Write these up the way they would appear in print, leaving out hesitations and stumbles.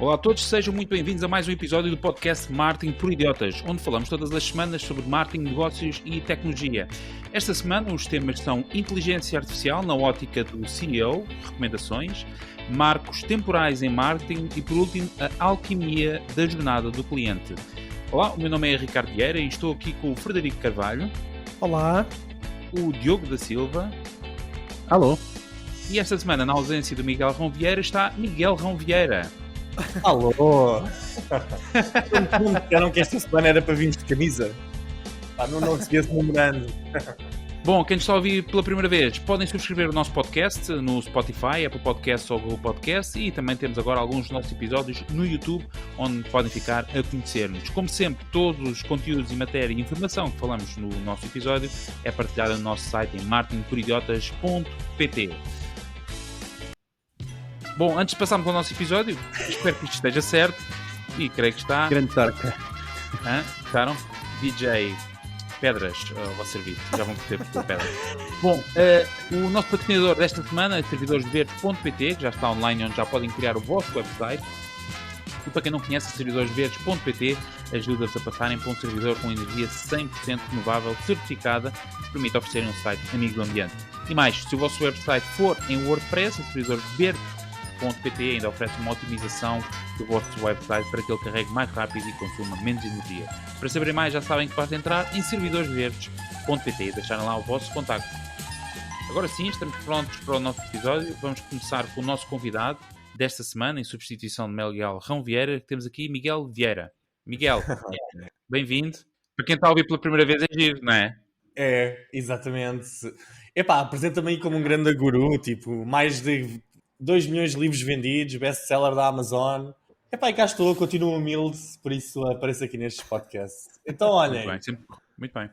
Olá a todos, sejam muito bem-vindos a mais um episódio do podcast Marketing por Idiotas, onde falamos todas as semanas sobre marketing, negócios e tecnologia. Esta semana os temas são inteligência artificial na ótica do CEO, recomendações, marcos temporais em marketing e, por último, a alquimia da jornada do cliente. Olá, o meu nome é Ricardo Vieira e estou aqui com o Frederico Carvalho. Olá. O Diogo da Silva. Alô. E esta semana, na ausência do Miguel Rão Vieira, está Miguel Rão Vieira. Alô! Não me disseram que esta semana era para vir de camisa? Não recebi-se memorando. Bom, quem está a ouvir pela primeira vez, podem subscrever o nosso podcast no Spotify, Apple Podcasts ou Google Podcasts, e também temos agora alguns dos nossos episódios no YouTube, onde podem ficar a conhecer-nos. Como sempre, todos os conteúdos e matéria e informação que falamos no nosso episódio é partilhada no nosso site em marketingporidiotas.pt. Bom, antes de passarmos ao nosso episódio, espero que isto esteja certo, e creio que está. Grande torca. Gostaram? DJ Pedras ao vosso serviço, já vão perceber porque é Pedras. Bom, o nosso patrocinador desta semana é servidoresverdes.pt, que já está online, onde já podem criar o vosso website. E para quem não conhece, servidoresverdes.pt ajuda-vos a passarem para um servidor com energia 100% renovável, certificada, que permite oferecerem um site amigo do ambiente. E mais, se o vosso website for em WordPress, a servidoresverdes.pt ainda oferece uma otimização do vosso website para que ele carregue mais rápido e consuma menos energia. Para saberem mais, já sabem que basta entrar em servidoresverdes.pt e deixarem lá o vosso contacto. Agora sim, estamos prontos para o nosso episódio. Vamos começar com o nosso convidado desta semana, em substituição de Miguel Rão Vieira, que temos aqui Miguel Vieira. Miguel, bem-vindo. Para quem está a ouvir pela primeira vez é giro, não é? É, exatamente. Epá, apresenta-me aí como um grande guru, tipo, mais de 2 milhões de livros vendidos, best-seller da Amazon. Epá, e cá estou, continuo humilde, por isso apareço aqui nestes podcasts. Então, olhem. Muito bem.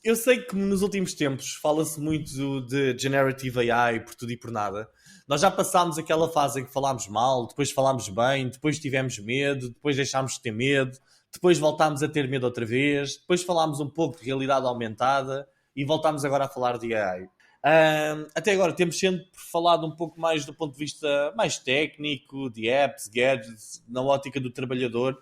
Eu sei que nos últimos tempos fala-se muito de Generative AI por tudo e por nada. Nós já passámos aquela fase em que falámos mal, depois falámos bem, depois tivemos medo, depois deixámos de ter medo, depois voltámos a ter medo outra vez, depois falámos um pouco de realidade aumentada e voltámos agora a falar de AI. Até agora temos sempre falado um pouco mais do ponto de vista mais técnico, de apps, gadgets, na ótica do trabalhador.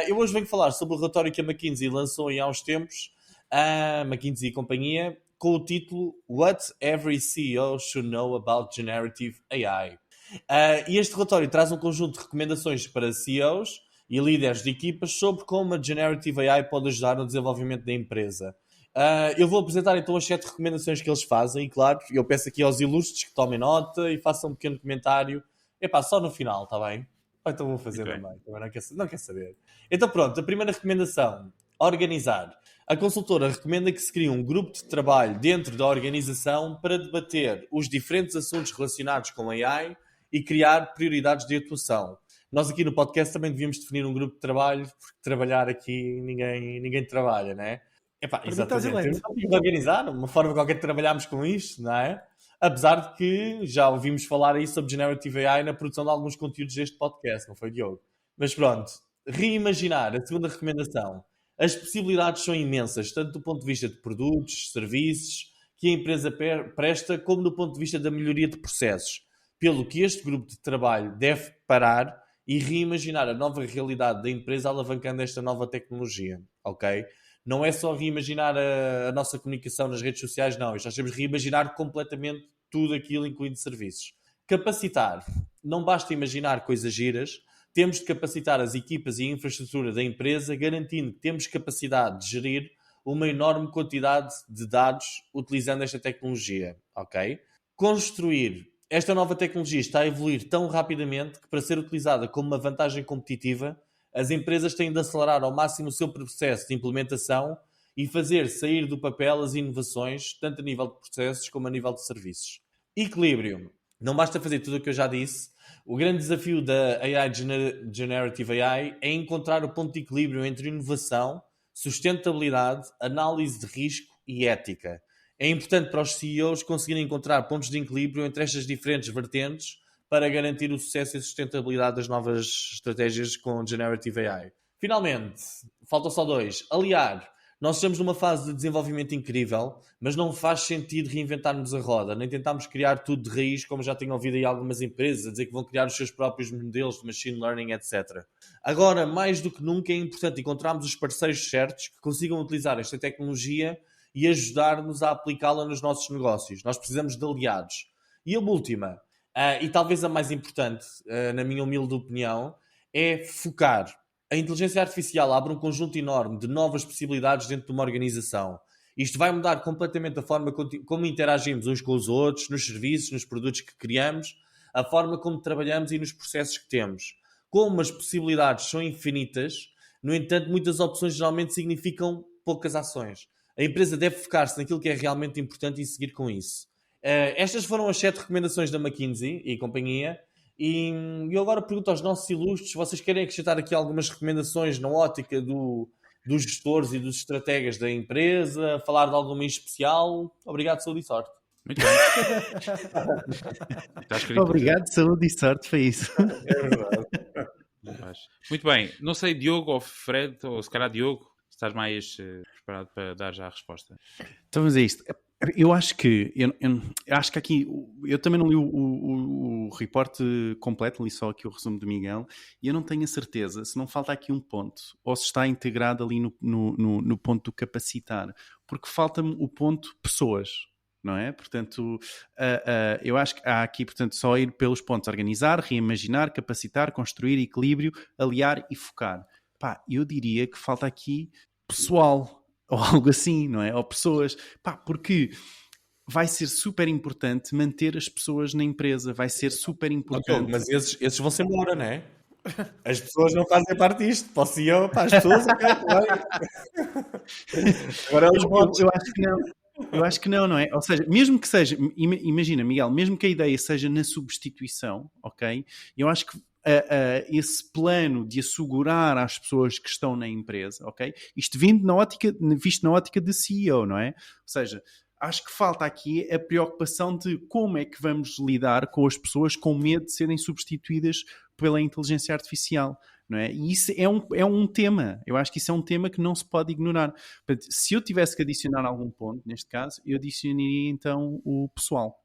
Eu hoje venho falar sobre o relatório que a McKinsey lançou há uns tempos, a McKinsey e companhia, com o título What Every CEO Should Know About Generative AI. E este relatório traz um conjunto de recomendações para CEOs e líderes de equipas sobre como a Generative AI pode ajudar no desenvolvimento da empresa. Eu vou apresentar então as 7 recomendações que eles fazem e, claro, eu peço aqui aos ilustres que tomem nota e façam um pequeno comentário. Epá, só no final, está bem? Então vou fazer também não quer saber. Então pronto, a primeira recomendação, organizar. A consultora recomenda que se crie um grupo de trabalho dentro da organização para debater os diferentes assuntos relacionados com AI e criar prioridades de atuação. Nós aqui no podcast também devíamos definir um grupo de trabalho, porque trabalhar aqui ninguém trabalha, não é? Epá, exatamente. Temos de organizar uma forma qualquer de trabalharmos com isto, não é? Apesar de que já ouvimos falar aí sobre Generative AI na produção de alguns conteúdos deste podcast, não foi, Diogo? Mas pronto, reimaginar, a segunda recomendação. As possibilidades são imensas, tanto do ponto de vista de produtos, serviços, que a empresa presta, como do ponto de vista da melhoria de processos. Pelo que este grupo de trabalho deve parar e reimaginar a nova realidade da empresa alavancando esta nova tecnologia, ok? Não é só reimaginar a nossa comunicação nas redes sociais, não. Nós temos de reimaginar completamente tudo aquilo, incluindo serviços. Capacitar. Não basta imaginar coisas giras. Temos de capacitar as equipas e a infraestrutura da empresa, garantindo que temos capacidade de gerir uma enorme quantidade de dados utilizando esta tecnologia. Ok? Construir. Esta nova tecnologia está a evoluir tão rapidamente que, para ser utilizada como uma vantagem competitiva, as empresas têm de acelerar ao máximo o seu processo de implementação e fazer sair do papel as inovações, tanto a nível de processos como a nível de serviços. Equilíbrio. Não basta fazer tudo o que eu já disse. O grande desafio da AI Generative AI é encontrar o ponto de equilíbrio entre inovação, sustentabilidade, análise de risco e ética. É importante para os CEOs conseguirem encontrar pontos de equilíbrio entre estas diferentes vertentes para garantir o sucesso e a sustentabilidade das novas estratégias com Generative AI. Finalmente, faltam só 2. Aliar. Nós estamos numa fase de desenvolvimento incrível, mas não faz sentido reinventarmos a roda, nem tentarmos criar tudo de raiz, como já tenho ouvido aí algumas empresas a dizer que vão criar os seus próprios modelos de machine learning, etc. Agora, mais do que nunca, é importante encontrarmos os parceiros certos que consigam utilizar esta tecnologia e ajudar-nos a aplicá-la nos nossos negócios. Nós precisamos de aliados. E a última, e talvez a mais importante, na minha humilde opinião, é focar. A inteligência artificial abre um conjunto enorme de novas possibilidades dentro de uma organização. Isto vai mudar completamente a forma como interagimos uns com os outros, nos serviços, nos produtos que criamos, a forma como trabalhamos e nos processos que temos. Como as possibilidades são infinitas, no entanto, muitas opções geralmente significam poucas ações. A empresa deve focar-se naquilo que é realmente importante e seguir com isso. Estas foram as 7 recomendações da McKinsey e companhia. E eu agora pergunto aos nossos ilustres, vocês querem acrescentar aqui algumas recomendações na ótica dos gestores e dos estrategas da empresa, falar de alguma em especial? Obrigado, saúde e sorte. Muito bem. Está escrito. Obrigado, saúde e sorte, foi isso. É verdade. Muito bem. Não sei, Diogo ou Fred, ou se calhar Diogo, estás mais preparado para dar já a resposta. Então vamos a isto. Eu acho que acho que aqui eu também não li o reporte completo, li só aqui o resumo do Miguel, e eu não tenho a certeza se não falta aqui um ponto, ou se está integrado ali no ponto do capacitar, porque falta-me o ponto pessoas, não é? Portanto, eu acho que há aqui, portanto, só ir pelos pontos: organizar, reimaginar, capacitar, construir, equilíbrio, aliar e focar. Pá, eu diria que falta aqui pessoal, ou algo assim, não é? Ou pessoas, pá, porque vai ser super importante manter as pessoas na empresa, vai ser super importante. Mas esses vão-se embora, não é? As pessoas não fazem parte disto. Para o CEO, para as pessoas, ok, agora eles eu acho que não. Eu acho que não é? Ou seja, mesmo que seja, imagina, Miguel, mesmo que a ideia seja na substituição, ok? Eu acho que esse plano de assegurar às pessoas que estão na empresa, ok? Isto visto na ótica de CEO, não é? Ou seja, acho que falta aqui a preocupação de como é que vamos lidar com as pessoas com medo de serem substituídas pela inteligência artificial, não é? E isso é um tema, eu acho que isso é um tema que não se pode ignorar. Portanto, se eu tivesse que adicionar algum ponto, neste caso, eu adicionaria então o pessoal.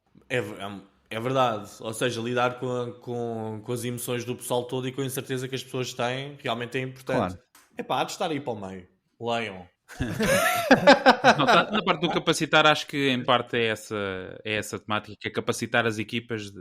É verdade, ou seja, lidar com as emoções do pessoal todo e com a incerteza que as pessoas têm realmente é importante. Claro. Há de estar aí para o meio. Leiam. Não, na parte do capacitar, acho que em parte é essa temática, que é capacitar as equipas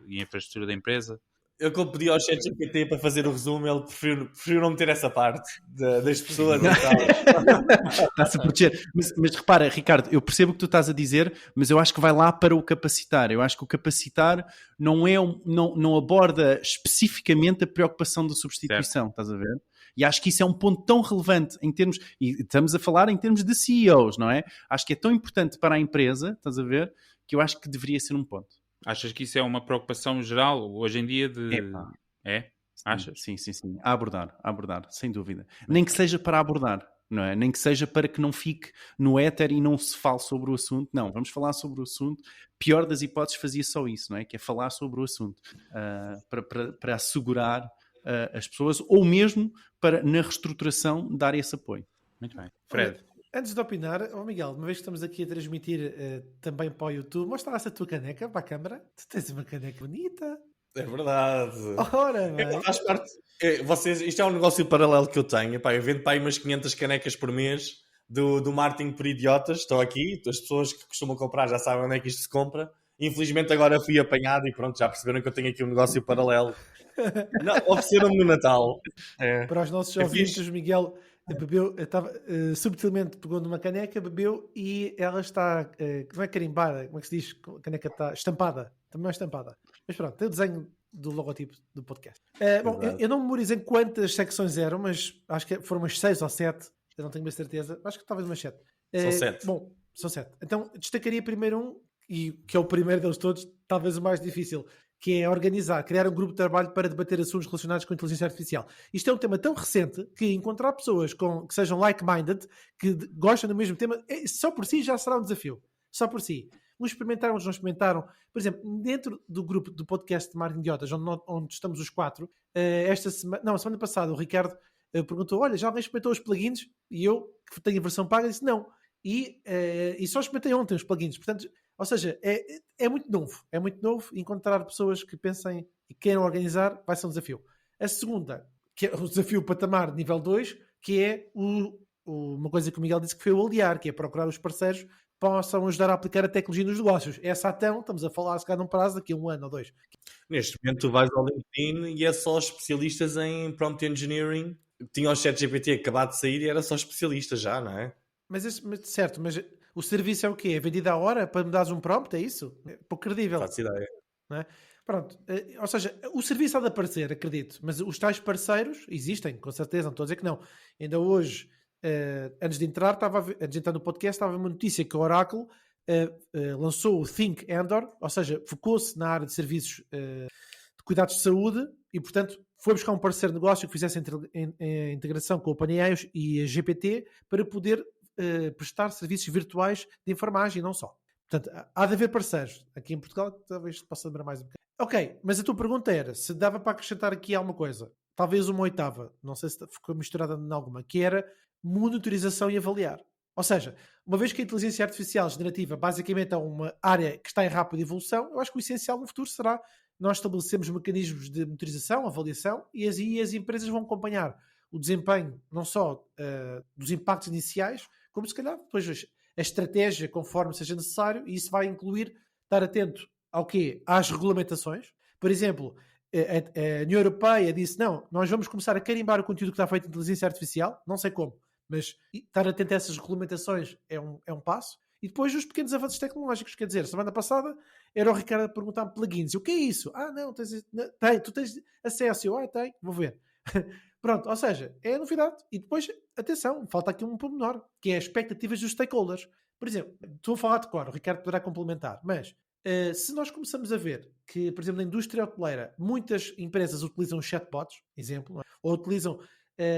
e a infraestrutura da empresa. Eu como pedi ao ChatGPT para fazer o resumo, ele preferiu não meter essa parte das pessoas e tal. Está-se a proteger. Mas repara, Ricardo, eu percebo o que tu estás a dizer, mas eu acho que vai lá para o capacitar. Eu acho que o capacitar não aborda especificamente a preocupação da substituição, estás a ver? E acho que isso é um ponto tão relevante em termos, e estamos a falar em termos de CEOs, não é? Acho que é tão importante para a empresa, estás a ver, que eu acho que deveria ser um ponto. Achas que isso é uma preocupação geral hoje em dia de... É? Achas? Sim. A abordar, sem dúvida. Nem que seja para abordar, não é? Nem que seja para que não fique no éter e não se fale sobre o assunto. Não, vamos falar sobre o assunto. Pior das hipóteses fazia só isso, não é? Que é falar sobre o assunto. Para assegurar as pessoas, ou mesmo para, na reestruturação, dar esse apoio. Muito bem. Fred. Antes de opinar, Miguel, uma vez que estamos aqui a transmitir também para o YouTube, mostra lá essa tua caneca para a câmara. Tu tens uma caneca bonita. É verdade. Ora, bem. Faz parte. Isto é um negócio paralelo que eu tenho. Eu vendo para aí umas 500 canecas por mês do marketing por idiotas. Estou aqui. As pessoas que costumam comprar já sabem onde é que isto se compra. Infelizmente agora fui apanhado e pronto, já perceberam que eu tenho aqui um negócio paralelo. Ofereceram-me no Natal. Para os nossos ouvintes, Miguel bebeu, subtilmente pegou numa caneca, bebeu e ela está, não é carimbada, como é que se diz? A caneca está estampada, também é estampada. Mas pronto, tem o desenho do logotipo do podcast. Bom, eu não memorizei quantas secções eram, mas acho que foram umas 6 ou 7, eu não tenho bem certeza, acho que talvez umas 7. São 7. Bom, são 7. Então destacaria primeiro um, e que é o primeiro deles todos, talvez o mais difícil, que é organizar, criar um grupo de trabalho para debater assuntos relacionados com a inteligência artificial. Isto é um tema tão recente que encontrar pessoas que sejam like-minded, que gostam do mesmo tema, só por si já será um desafio. Só por si. Uns experimentaram, uns não experimentaram. Por exemplo, dentro do grupo do podcast de Marketing Idiotas, onde estamos os 4, a semana passada o Ricardo perguntou, olha, já alguém experimentou os plugins? E eu, que tenho a versão paga, disse não. E só experimentei ontem os plugins. Portanto, ou seja, é muito novo. É muito novo. Encontrar pessoas que pensem e queiram organizar vai ser um desafio. A segunda, que é o desafio patamar nível 2, que é uma coisa que o Miguel disse que foi o aliar, que é procurar os parceiros que possam ajudar a aplicar a tecnologia nos negócios. Essa então, estamos a falar se calhar num prazo daqui a 1 ano ou 2. Neste momento tu vais ao LinkedIn e é só especialistas em prompt engineering. Tinha o ChatGPT acabado de sair e era só especialista já, não é? Certo, mas o serviço é o quê? É vendido à hora para me dares um prompt? É isso? É pouco credível. Faço ideia. Não é? Pronto, ou seja, o serviço há de aparecer, acredito, mas os tais parceiros existem, com certeza, não estou a dizer que não. Ainda hoje, antes de entrar no podcast, estava uma notícia que a Oracle lançou o Think Andor, ou seja, focou-se na área de serviços de cuidados de saúde e, portanto, foi buscar um parceiro de negócio que fizesse a integração com o OpenAI e a GPT para poder prestar serviços virtuais de enfermagem e não só. Portanto, há de haver parceiros. Aqui em Portugal, talvez possa demorar mais um bocadinho. Ok, mas a tua pergunta era se dava para acrescentar aqui alguma coisa. Talvez uma oitava, não sei se ficou misturada em alguma, que era monitorização e avaliar. Ou seja, uma vez que a inteligência artificial generativa basicamente é uma área que está em rápida evolução, eu acho que o essencial no futuro será nós estabelecermos mecanismos de monitorização, avaliação, e as empresas vão acompanhar o desempenho não só dos impactos iniciais, como se calhar depois a estratégia conforme seja necessário, e isso vai incluir estar atento ao quê? Às regulamentações. Por exemplo, a União Europeia disse, não, nós vamos começar a carimbar o conteúdo que está feito em inteligência artificial, não sei como, mas estar atento a essas regulamentações é um passo. E depois os pequenos avanços tecnológicos, quer dizer, semana passada era o Ricardo a perguntar-me plugins. E o que é isso? Ah, não, tu tens acesso. Eu, tenho, vou ver. Pronto, ou seja, é a novidade. E depois, atenção, falta aqui um pormenor, que é as expectativas dos stakeholders. Por exemplo, estou a falar de cor, o Ricardo poderá complementar, mas se nós começamos a ver que, por exemplo, na indústria hoteleira, muitas empresas utilizam chatbots, exemplo, não é? Ou utilizam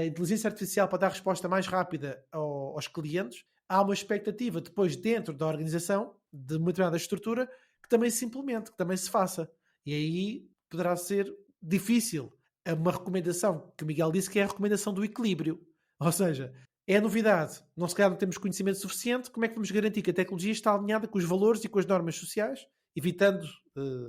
inteligência artificial para dar resposta mais rápida aos clientes, há uma expectativa depois dentro da organização, de uma determinada estrutura, que também se implemente, que também se faça. E aí poderá ser difícil. Uma recomendação que o Miguel disse, que é a recomendação do equilíbrio. Ou seja, é a novidade. Não se calhar não temos conhecimento suficiente. Como é que vamos garantir que a tecnologia está alinhada com os valores e com as normas sociais, evitando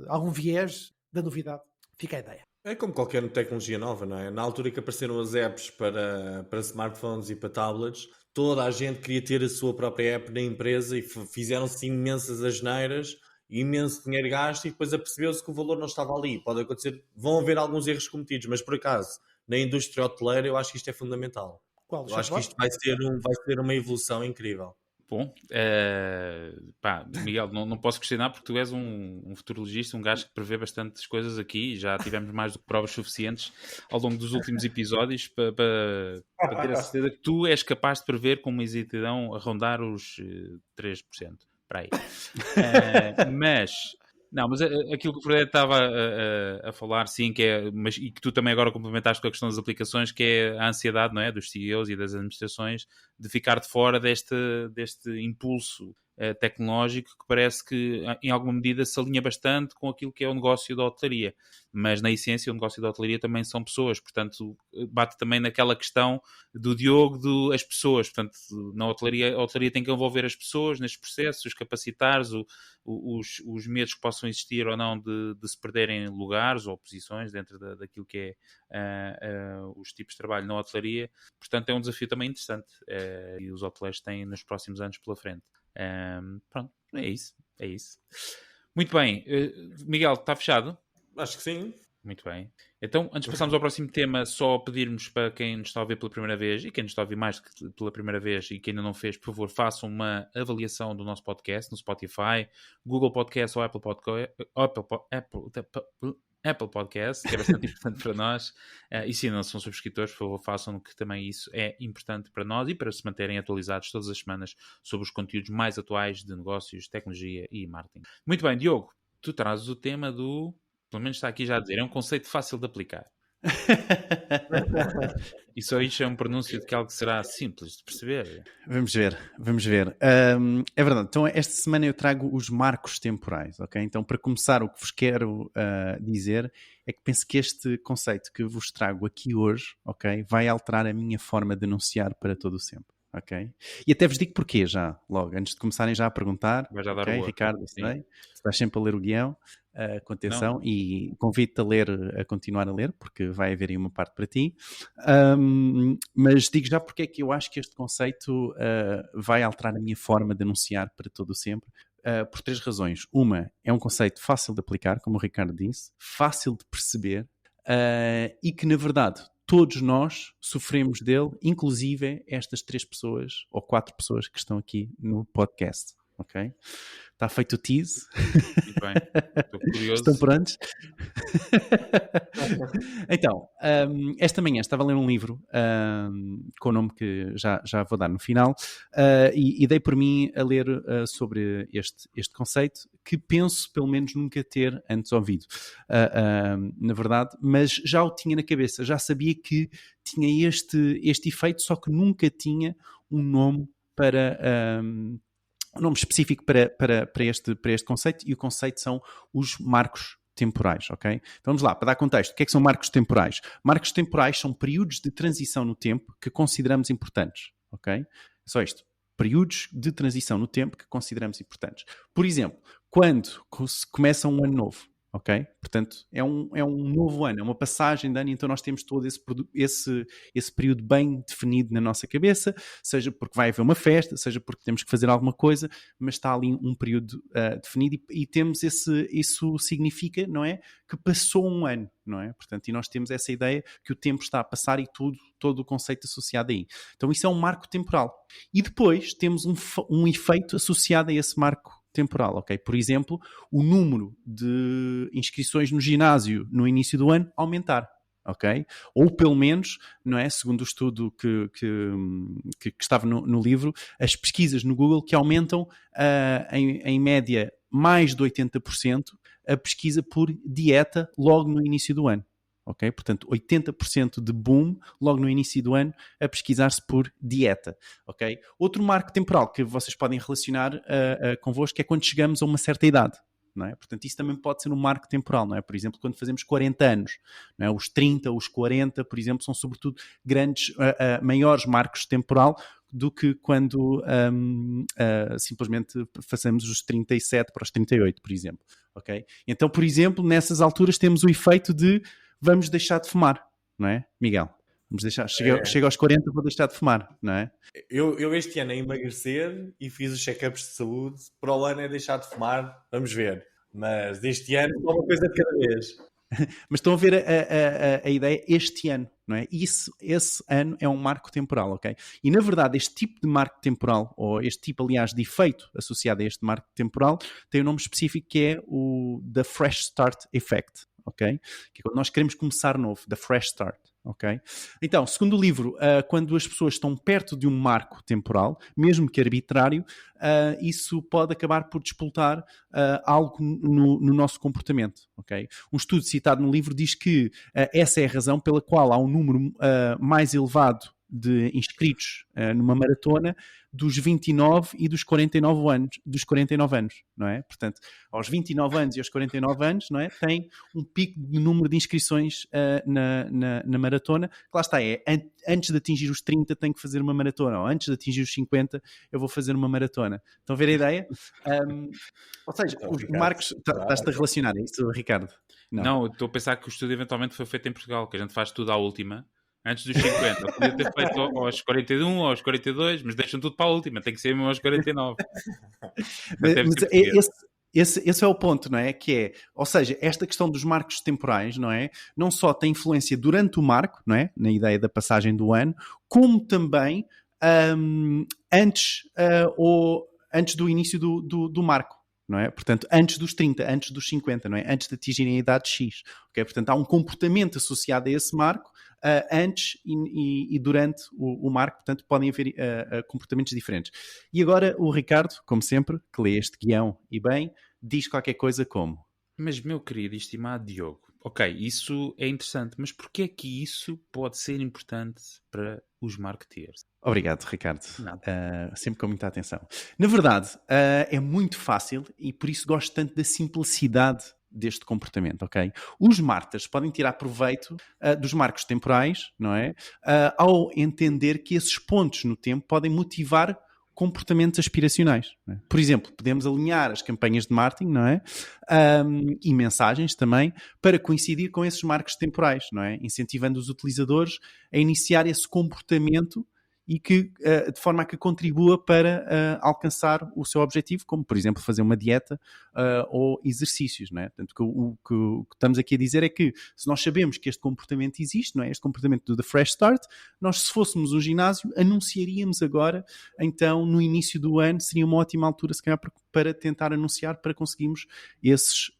algum viés da novidade? Fica a ideia. É como qualquer tecnologia nova, não é? Na altura que apareceram as apps para smartphones e para tablets, toda a gente queria ter a sua própria app na empresa e fizeram-se imensas asneiras, imenso dinheiro gasto, e depois apercebeu-se que o valor não estava ali. Pode acontecer, vão haver alguns erros cometidos, mas por acaso, na indústria hoteleira, eu acho que isto é fundamental. Qual? Eu acho que isto vai ser uma evolução incrível. Bom, Miguel, não posso questionar porque tu és um futurologista, um gajo que prevê bastantes coisas aqui e já tivemos mais do que provas suficientes ao longo dos últimos episódios para ter a certeza que tu és capaz de prever com uma exatidão a rondar os 3%. Para aí. Mas aquilo que o Frederico estava a falar, sim, e que tu também agora complementaste com a questão das aplicações, que é a ansiedade, não é, dos CEOs e das administrações de ficar de fora deste impulso tecnológico que parece que em alguma medida se alinha bastante com aquilo que é o negócio da hotelaria, mas na essência o negócio da hotelaria também são pessoas, portanto bate também naquela questão do Diogo, as pessoas, portanto a hotelaria tem que envolver as pessoas nestes processos, os capacitares, os medos que possam existir ou não de se perderem lugares ou posições dentro daquilo que é os tipos de trabalho na hotelaria, portanto é um desafio também interessante e os hoteleiros têm nos próximos anos pela frente. Pronto, é isso. Muito bem, Miguel, está fechado? Acho que sim. Muito bem. Então, antes de passarmos ao próximo tema, só pedirmos para quem nos está a ouvir pela primeira vez e quem nos está a ouvir mais que pela primeira vez e quem ainda não fez, por favor, façam uma avaliação do nosso podcast no Spotify, Google Podcast ou Apple Podcast, que é bastante importante para nós. E se não são subscritores, por favor, façam, que também isso é importante para nós e para se manterem atualizados todas as semanas sobre os conteúdos mais atuais de negócios, tecnologia e marketing. Muito bem, Diogo, tu trazes o tema pelo menos está aqui já a dizer, é um conceito fácil de aplicar. Isso aí é um pronúncio de que algo será simples de perceber. Vamos ver. É verdade, então esta semana eu trago os marcos temporais, ok? Então para começar o que vos quero dizer é que penso que este conceito que vos trago aqui hoje, ok? Vai alterar a minha forma de anunciar para todo o sempre, ok? E até vos digo porquê já, logo, antes de começarem já a perguntar, Vai já dar ok? o Ricardo, eu sim. sei, estás sempre a ler o guião, com atenção, e convido-te a continuar a ler, porque vai haver aí uma parte para ti. Mas digo já porque é que eu acho que este conceito vai alterar a minha forma de anunciar para todo o sempre. Por 3 razões. Uma, é um conceito fácil de aplicar, como o Ricardo disse, fácil de perceber, e que, na verdade, todos nós sofremos dele, inclusive estas 3 pessoas ou 4 pessoas que estão aqui no podcast. Ok? Está feito o tease. Muito bem. Estou curioso. Estão prontos? Então, esta manhã estava a ler um livro com o nome que já vou dar no final, e dei por mim a ler sobre este conceito que penso pelo menos nunca ter antes ouvido, na verdade, mas já o tinha na cabeça, já sabia que tinha este efeito, só que nunca tinha um nome para... um nome específico para este conceito, e o conceito são os marcos temporais, ok? Então vamos lá, para dar contexto, o que é que são marcos temporais? Marcos temporais são períodos de transição no tempo que consideramos importantes, ok? É só isto. Períodos de transição no tempo que consideramos importantes. Por exemplo, quando se começa um ano novo, ok? Portanto, é um novo ano, é uma passagem de ano, então nós temos todo esse período bem definido na nossa cabeça, seja porque vai haver uma festa, seja porque temos que fazer alguma coisa, mas está ali um período definido, e temos isso significa, não é? Que passou um ano, não é? Portanto, e nós temos essa ideia que o tempo está a passar e todo o conceito associado aí. Então isso é um marco temporal. E depois temos um efeito associado a esse marco temporal, ok? Por exemplo, o número de inscrições no ginásio no início do ano aumentar, ok? Ou pelo menos, não é? Segundo o estudo que estava no livro, as pesquisas no Google que aumentam em média mais de 80% a pesquisa por dieta logo no início do ano. Ok? Portanto, 80% de boom logo no início do ano a pesquisar-se por dieta. Ok? Outro marco temporal que vocês podem relacionar convosco é quando chegamos a uma certa idade. Não é? Portanto, isso também pode ser um marco temporal. Não é? Por exemplo, quando fazemos 40 anos, não é? Os 30, os 40, por exemplo, são sobretudo maiores marcos temporal do que quando simplesmente fazemos os 37 para os 38, por exemplo. Ok? Então, por exemplo, nessas alturas temos o efeito de vamos deixar de fumar, não é, Miguel? Vamos deixar, chega aos 40, vou deixar de fumar, não é? Eu este ano é emagrecer e fiz os check-ups de saúde. Para o ano é deixar de fumar, vamos ver. Mas este ano é uma coisa de cada vez. Mas estão a ver a ideia este ano, não é? Esse ano é um marco temporal, ok? E na verdade este tipo de marco temporal, ou este tipo, aliás, de efeito associado a este marco temporal, tem um nome específico que é o The Fresh Start Effect, ok? Que é quando nós queremos começar novo, The Fresh Start, ok? Então, segundo o livro, quando as pessoas estão perto de um marco temporal, mesmo que arbitrário, isso pode acabar por despoltar algo no nosso comportamento, ok? Um estudo citado no livro diz que essa é a razão pela qual há um número mais elevado de inscritos numa maratona dos 29 e dos 49 anos, não é? Portanto, aos 29 anos e aos 49 anos, não é? Tem um pico de número de inscrições na maratona, que lá está, antes de atingir os 30 tenho que fazer uma maratona, ou antes de atingir os 50 eu vou fazer uma maratona. Estão a ver a ideia? Ou seja, os marcos, estás-te a relacionar, é isso, Ricardo? Não, estou a pensar que o estudo eventualmente foi feito em Portugal, que a gente faz tudo à última, antes dos 50. Podia ter feito aos 41 ou aos 42, mas deixam tudo para a última, tem que ser mesmo aos 49. Esse é o ponto, não é? Que é, ou seja, esta questão dos marcos temporais, não é? Não só tem influência durante o marco, não é? Na ideia da passagem do ano, como também antes do início do marco. Não é? Portanto, antes dos 30, antes dos 50, não é? Antes de atingirem a idade X. Okay? Portanto, há um comportamento associado a esse marco antes e durante o marco, portanto, podem haver comportamentos diferentes. E agora o Ricardo, como sempre, que lê este guião e bem, diz qualquer coisa como... Mas, meu querido e estimado Diogo, ok, isso é interessante, mas porquê é que isso pode ser importante para os marketeers? Obrigado, Ricardo. Nada. Sempre com muita atenção. Na verdade, é muito fácil e por isso gosto tanto da simplicidade deste comportamento, ok? Os marketers podem tirar proveito dos marcos temporais, não é? Ao entender que esses pontos no tempo podem motivar comportamentos aspiracionais. Não é? Por exemplo, podemos alinhar as campanhas de marketing, não é? E mensagens também, para coincidir com esses marcos temporais, não é? Incentivando os utilizadores a iniciar esse comportamento e que, de forma a que contribua para alcançar o seu objetivo, como, por exemplo, fazer uma dieta ou exercícios, não é? Portanto, o que estamos aqui a dizer é que se nós sabemos que este comportamento existe, não é? Este comportamento do The Fresh Start, nós, se fôssemos um ginásio, anunciaríamos agora, então, no início do ano, seria uma ótima altura, se calhar, para tentar anunciar, para conseguirmos esses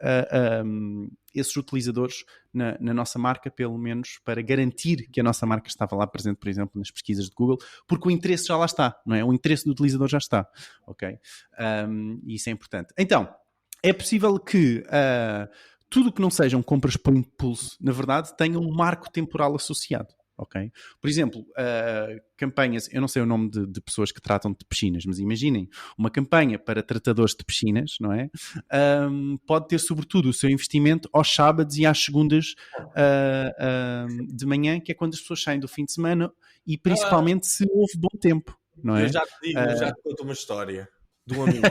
utilizadores na nossa marca, pelo menos para garantir que a nossa marca estava lá presente, por exemplo, nas pesquisas de Google, porque o interesse já lá está, não é? O interesse do utilizador já está, ok? E isso é importante. Então, é possível que tudo que não sejam compras por impulso, na verdade, tenha um marco temporal associado. Ok? Por exemplo, campanhas, eu não sei o nome de pessoas que tratam de piscinas, mas imaginem, uma campanha para tratadores de piscinas, não é? Pode ter sobretudo o seu investimento aos sábados e às segundas de manhã, que é quando as pessoas saem do fim de semana e principalmente se houve bom tempo, não é? Eu já te digo, eu já te conto uma história de um amigo.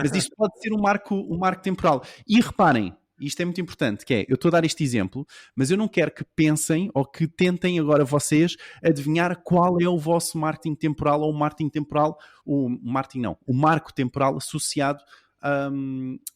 Mas isto pode ser um marco temporal. E reparem, isto é muito importante, que é, eu estou a dar este exemplo, mas eu não quero que pensem ou que tentem agora vocês adivinhar qual é o vosso marketing temporal ou o marketing temporal, o marco temporal associado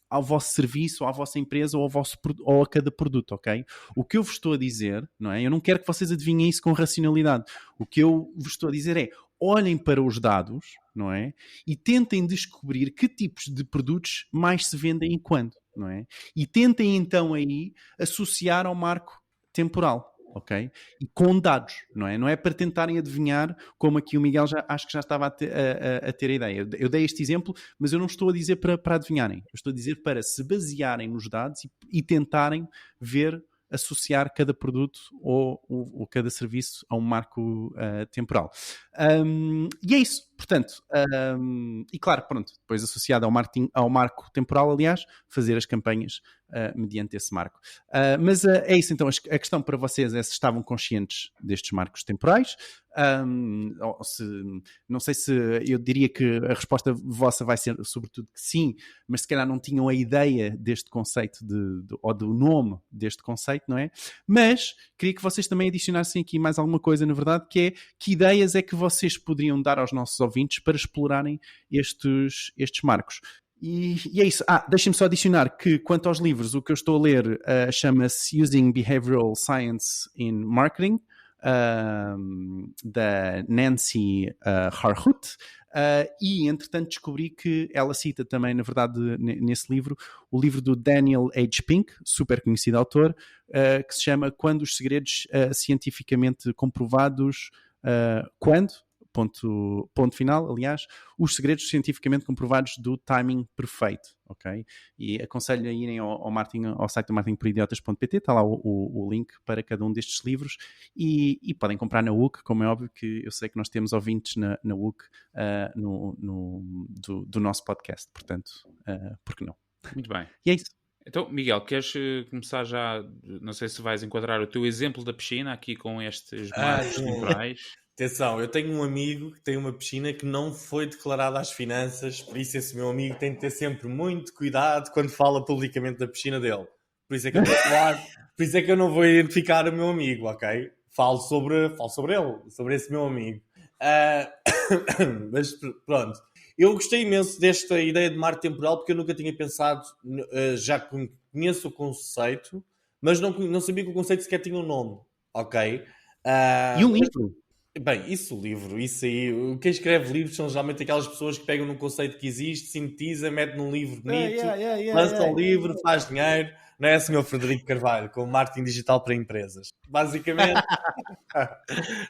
ao vosso serviço, ou à vossa empresa, ou a cada produto, ok? O que eu vos estou a dizer, não é? Eu não quero que vocês adivinhem isso com racionalidade. O que eu vos estou a dizer é, olhem para os dados, não é? E tentem descobrir que tipos de produtos mais se vendem e quando, não é? E tentem então aí associar ao marco temporal, ok? E com dados, não é? Não é para tentarem adivinhar, como aqui o Miguel acho que já estava a ter a ideia. Eu dei este exemplo, mas eu não estou a dizer para adivinharem. Eu estou a dizer para se basearem nos dados e tentarem associar cada produto ou cada serviço a um marco temporal. E é isso. Portanto, e claro, pronto, depois associado ao marco temporal, aliás, fazer as campanhas mediante esse marco. Mas é isso, então, a questão para vocês é se estavam conscientes destes marcos temporais. Não sei se eu diria que a resposta vossa vai ser sobretudo que sim, mas se calhar não tinham a ideia deste conceito ou do nome deste conceito, não é? Mas queria que vocês também adicionassem aqui mais alguma coisa, na verdade, que é que ideias é que vocês poderiam dar aos nossos ouvintes para explorarem estes marcos. E é isso. Deixem-me só adicionar que, quanto aos livros, o que eu estou a ler chama-se Using Behavioral Science in Marketing, da Nancy Harhut, e entretanto descobri que ela cita também, na verdade, nesse livro, o livro do Daniel H. Pink, super conhecido autor, que se chama Quando os Segredos Cientificamente Comprovados, ponto final, aliás, os segredos cientificamente comprovados do timing perfeito, ok? E aconselho a irem ao site do marketingporidiotas.pt, está lá o link para cada um destes livros e podem comprar na UC, como é óbvio que eu sei que nós temos ouvintes na UC do nosso podcast, portanto, por que não? Muito bem. E é isso. Então, Miguel, queres começar já, não sei se vais enquadrar o teu exemplo da piscina aqui com estes marcos temporais. Atenção, eu tenho um amigo que tem uma piscina que não foi declarada às finanças, por isso esse meu amigo tem de ter sempre muito cuidado quando fala publicamente da piscina dele. Por isso é que eu estou a falar, por isso é que eu não vou identificar o meu amigo, ok? Falo sobre ele, sobre esse meu amigo. Mas pronto, eu gostei imenso desta ideia de marco temporal porque eu nunca tinha pensado, já conheço o conceito, mas não sabia que o conceito sequer tinha um nome, ok? E um livro? Bem, isso aí, quem escreve livros são geralmente aquelas pessoas que pegam num conceito que existe, sintetiza, mete num livro bonito, lança um livro, faz dinheiro, não é, Sr. Frederico Carvalho, com marketing digital para empresas. Basicamente.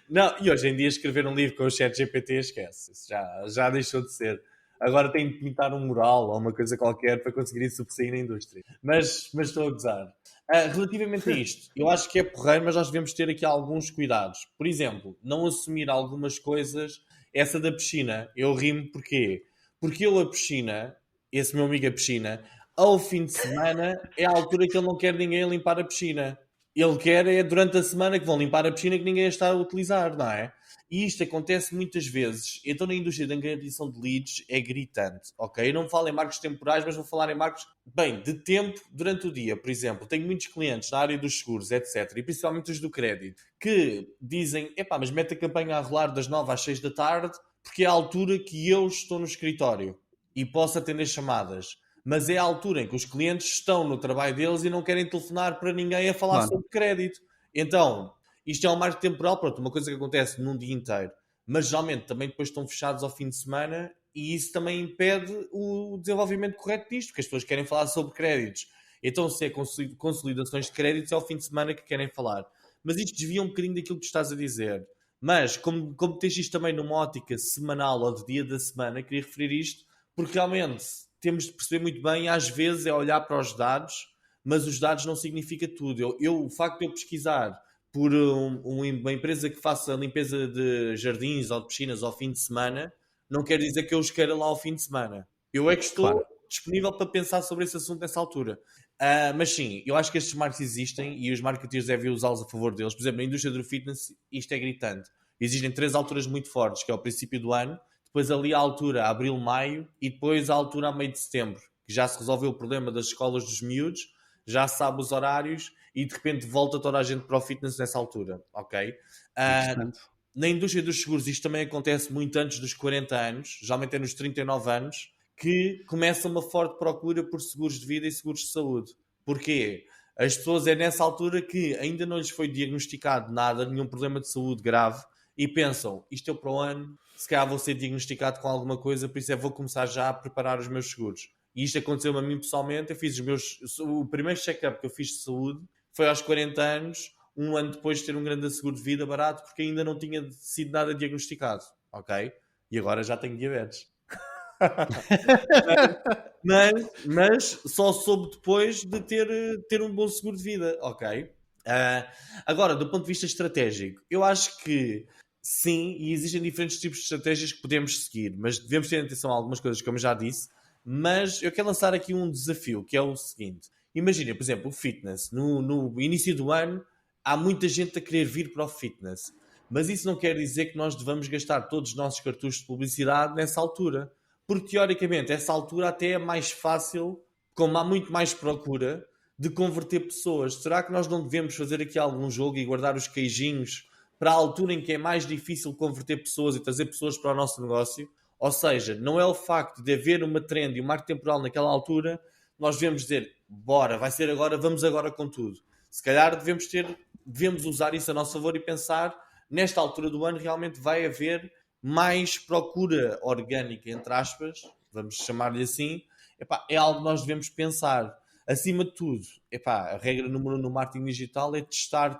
Não, e hoje em dia escrever um livro com o ChatGPT esquece, isso já deixou de ser. agora têm de pintar um mural ou uma coisa qualquer para conseguirem sobressair na indústria. Mas estou a gozar. Relativamente a isto, eu acho que é porreiro, mas nós devemos ter aqui alguns cuidados. Por exemplo, não assumir algumas coisas. Essa da piscina, eu rimo porquê? Porque ele, a piscina, esse meu amigo a piscina, ao fim de semana é a altura que ele não quer ninguém a limpar a piscina. Ele quer é durante a semana que vão limpar a piscina que ninguém a está a utilizar, não é? E isto acontece muitas vezes. Então, na indústria da angariação de leads é gritante, ok? Eu não falo em marcos temporais, mas vou falar em marcos, bem, de tempo durante o dia. Por exemplo, tenho muitos clientes na área dos seguros, etc. E principalmente os do crédito, que dizem, epá, mas mete a campanha a rolar das 9 às 6 da tarde, porque é a altura que eu estou no escritório e posso atender chamadas. Mas é a altura em que os clientes estão no trabalho deles e não querem telefonar para ninguém a falar Claro. sobre crédito. Então, isto é um marco temporal, pronto, uma coisa que acontece num dia inteiro. Mas geralmente também depois estão fechados ao fim de semana e isso também impede o desenvolvimento correto disto, porque as pessoas querem falar sobre créditos. Então, se é consolidações de créditos, é ao fim de semana que querem falar. Mas isto desvia um bocadinho daquilo que tu estás a dizer. Mas, como tens isto também numa ótica semanal ou de dia da semana, queria referir isto, porque realmente temos de perceber muito bem, às vezes é olhar para os dados, mas os dados não significa tudo. O facto de eu pesquisar por uma empresa que faça limpeza de jardins ou de piscinas ao fim de semana, não quer dizer que eu os queira lá ao fim de semana. Eu é que estou Claro. disponível para pensar sobre esse assunto nessa altura. Mas sim, eu acho que estes marcos existem e os marketeers devem usá-los a favor deles. Por exemplo, na indústria do fitness, isto é gritante. Existem 3 alturas muito fortes, que é o princípio do ano, depois ali a altura abril, maio e depois a altura a meio de setembro, que já se resolveu o problema das escolas dos miúdos, já se sabe os horários e de repente volta toda a gente para o fitness nessa altura, ok? Interessante. Na indústria dos seguros isto também acontece muito antes dos 40 anos, geralmente é nos 39 anos, que começa uma forte procura por seguros de vida e seguros de saúde. Porquê? As pessoas é nessa altura que ainda não lhes foi diagnosticado nada, nenhum problema de saúde grave, e pensam, isto é para o ano, se calhar vou ser diagnosticado com alguma coisa, por isso vou começar já a preparar os meus seguros. E isto aconteceu a mim pessoalmente, eu fiz o primeiro check-up que eu fiz de saúde foi aos 40 anos, um ano depois de ter um grande seguro de vida barato, porque ainda não tinha sido nada diagnosticado, ok? E agora já tenho diabetes. mas só soube depois de ter um bom seguro de vida, ok? Agora, do ponto de vista estratégico, eu acho que sim, e existem diferentes tipos de estratégias que podemos seguir, mas devemos ter atenção a algumas coisas, como eu já disse. Mas eu quero lançar aqui um desafio, que é o seguinte. Imagina, por exemplo, o fitness. No início do ano, há muita gente a querer vir para o fitness. Mas isso não quer dizer que nós devamos gastar todos os nossos cartuchos de publicidade nessa altura. Porque, teoricamente, essa altura até é mais fácil, como há muito mais procura, de converter pessoas. Será que nós não devemos fazer aqui algum jogo e guardar os queijinhos para a altura em que é mais difícil converter pessoas e trazer pessoas para o nosso negócio? Ou seja, não é o facto de haver uma trend e um marco temporal naquela altura, nós devemos dizer, bora, vai ser agora, vamos agora com tudo. Se calhar devemos usar isso a nosso favor e pensar, nesta altura do ano realmente vai haver mais procura orgânica, entre aspas, vamos chamar-lhe assim. Epá, é algo que nós devemos pensar. Acima de tudo, epá, a regra número 1 no marketing digital é testar,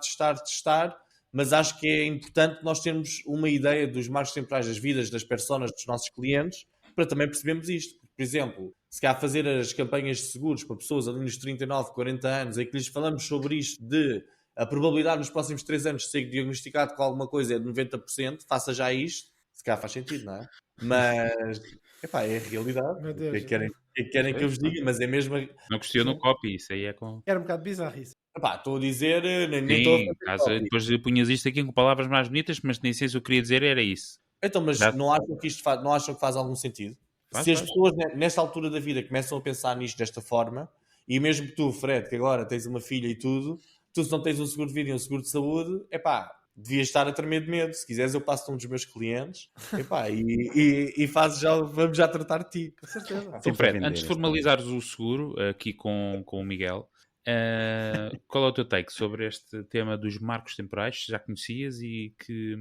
mas acho que é importante nós termos uma ideia dos marcos temporais das vidas, das personas dos nossos clientes, para também percebermos isto. Por exemplo, se calhar fazer as campanhas de seguros para pessoas ali nos 39, 40 anos, em que lhes falamos sobre isto de a probabilidade nos próximos 3 anos de ser diagnosticado com alguma coisa é de 90%, faça já isto, se calhar faz sentido, não é? Mas, epá, é a realidade. Meu Deus, O que querem que eu vos diga, mas é mesmo... Não questiono o copy, isso aí é com... Era um bocado bizarro isso. Epá, estou a dizer, nem estou a Sim, fazer caso, copy. depois punhas isto aqui com palavras mais bonitas, mas nem sei se eu queria dizer era isso. Então, mas Já- não acham que isto não acham que faz algum sentido? Faz, Se as faz. pessoas nesta altura da vida começam a pensar nisto desta forma, e mesmo que tu, Fred, que agora tens uma filha e tudo, tu se não tens um seguro de vida e um seguro de saúde, epá, devias estar a tremer de medo. Se quiseres eu passo-te um dos meus clientes, epá, e vamos já tratar de ti. Com certeza. Sim, Estou para Fred, vender antes de esta. formalizares o seguro aqui com o Miguel, Qual é o teu take sobre este tema dos marcos temporais? Já conhecias e que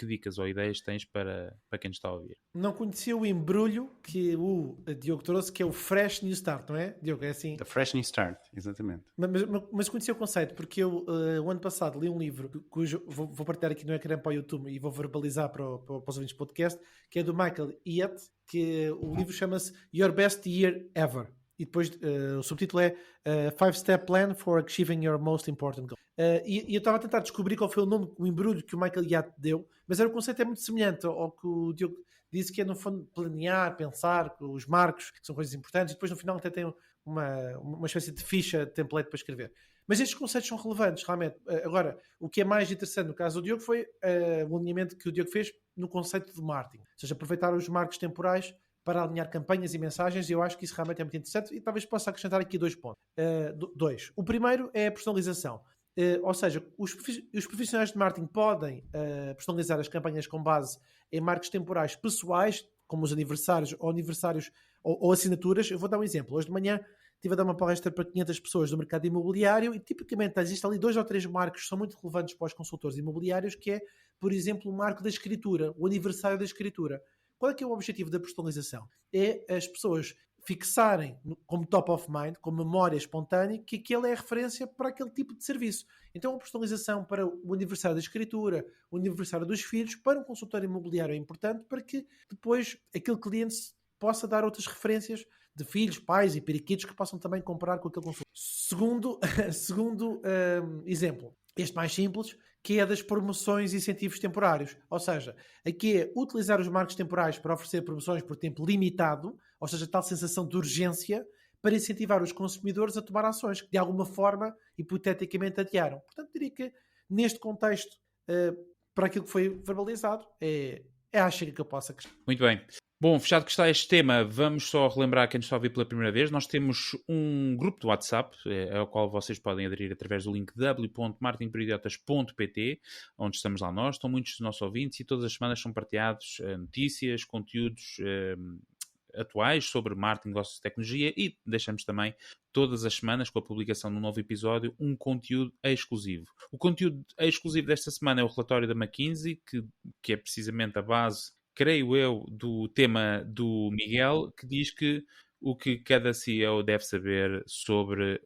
dicas ou ideias tens para quem nos está a ouvir? Não conhecia o embrulho que o Diogo trouxe, que é o Fresh New Start, não é, Diogo? É assim. The Fresh New Start, exatamente. Mas conhecia o conceito, porque eu, o ano passado, li um livro, cujo vou partilhar aqui no ecrã para o YouTube e vou verbalizar para os ouvintes do podcast, que é do Michael Hyatt, que o livro chama-se Your Best Year Ever. E depois o subtítulo é 5-Step Plan for Achieving Your Most Important Goal. E eu estava a tentar descobrir qual foi o nome, o embrulho que o Michael Hyatt deu, mas o conceito é muito semelhante ao que o Diogo disse, que é no fundo planear, pensar, os marcos, que são coisas importantes, e depois no final até tem uma espécie de ficha, template para escrever. Mas estes conceitos são relevantes, realmente. Agora, o que é mais interessante no caso do Diogo foi o alinhamento que o Diogo fez no conceito de marketing. Ou seja, aproveitar os marcos temporais para alinhar campanhas e mensagens, e eu acho que isso realmente é muito interessante, e talvez possa acrescentar aqui 2 pontos. O primeiro é a personalização. Ou seja, os profissionais de marketing podem personalizar as campanhas com base em marcos temporais pessoais, como os aniversários ou assinaturas. Eu vou dar um exemplo. Hoje de manhã estive a dar uma palestra para 500 pessoas do mercado imobiliário e tipicamente existem ali 2 ou 3 marcos que são muito relevantes para os consultores imobiliários, que é, por exemplo, o marco da escritura, o aniversário da escritura. Qual é que é o objetivo da personalização? É as pessoas fixarem como top of mind, como memória espontânea, que aquele é a referência para aquele tipo de serviço. Então a personalização para o aniversário da escritura, o aniversário dos filhos, para um consultor imobiliário é importante para que depois aquele cliente possa dar outras referências de filhos, pais e periquitos que possam também comprar com aquele consultor. Segundo exemplo, este mais simples, que é das promoções e incentivos temporários. Ou seja, aqui é utilizar os marcos temporais para oferecer promoções por tempo limitado, ou seja, tal sensação de urgência, para incentivar os consumidores a tomar ações que de alguma forma, hipoteticamente, adiaram. Portanto, diria que neste contexto, para aquilo que foi verbalizado, é a chega que eu posso acrescentar. Muito bem. Bom, fechado que está este tema, vamos só relembrar quem nos está a ouvir pela primeira vez. Nós temos um grupo de WhatsApp, ao qual vocês podem aderir através do link w.marketingperidiotas.pt, onde estamos lá nós. Estão muitos dos nossos ouvintes e todas as semanas são partilhados notícias, conteúdos atuais sobre marketing, negócios e tecnologia, e deixamos também todas as semanas, com a publicação de um novo episódio, um conteúdo exclusivo. O conteúdo exclusivo desta semana é o relatório da McKinsey, que é precisamente a base, creio eu, do tema do Miguel, que diz que o que cada CEO deve saber sobre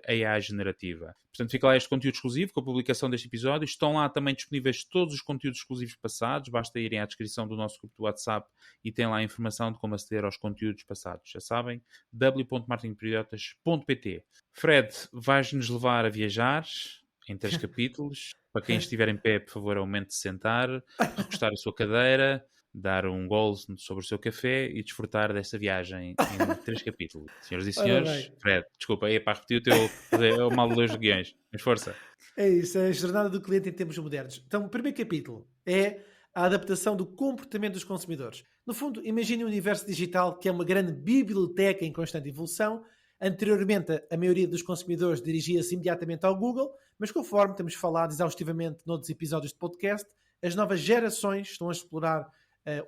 AI generativa. Portanto, fica lá este conteúdo exclusivo com a publicação deste episódio. Estão lá também disponíveis todos os conteúdos exclusivos passados. Basta irem à descrição do nosso grupo do WhatsApp e tem lá a informação de como aceder aos conteúdos passados. Já sabem, w.marketingperidiotas.pt. Fred, vais-nos levar a viajar em 3 capítulos. Para quem estiver em pé, por favor, aumente de sentar, recostar a sua cadeira, dar um golo sobre o seu café e desfrutar desta viagem em 3 capítulos. Senhoras e senhores, Fred, desculpa, é para repetir o mal de os guiões, mas força. É isso, é a jornada do cliente em tempos modernos. Então, o primeiro capítulo é a adaptação do comportamento dos consumidores. No fundo, imagine um universo digital que é uma grande biblioteca em constante evolução. Anteriormente, a maioria dos consumidores dirigia-se imediatamente ao Google, mas conforme temos falado exaustivamente noutros episódios de podcast, as novas gerações estão a explorar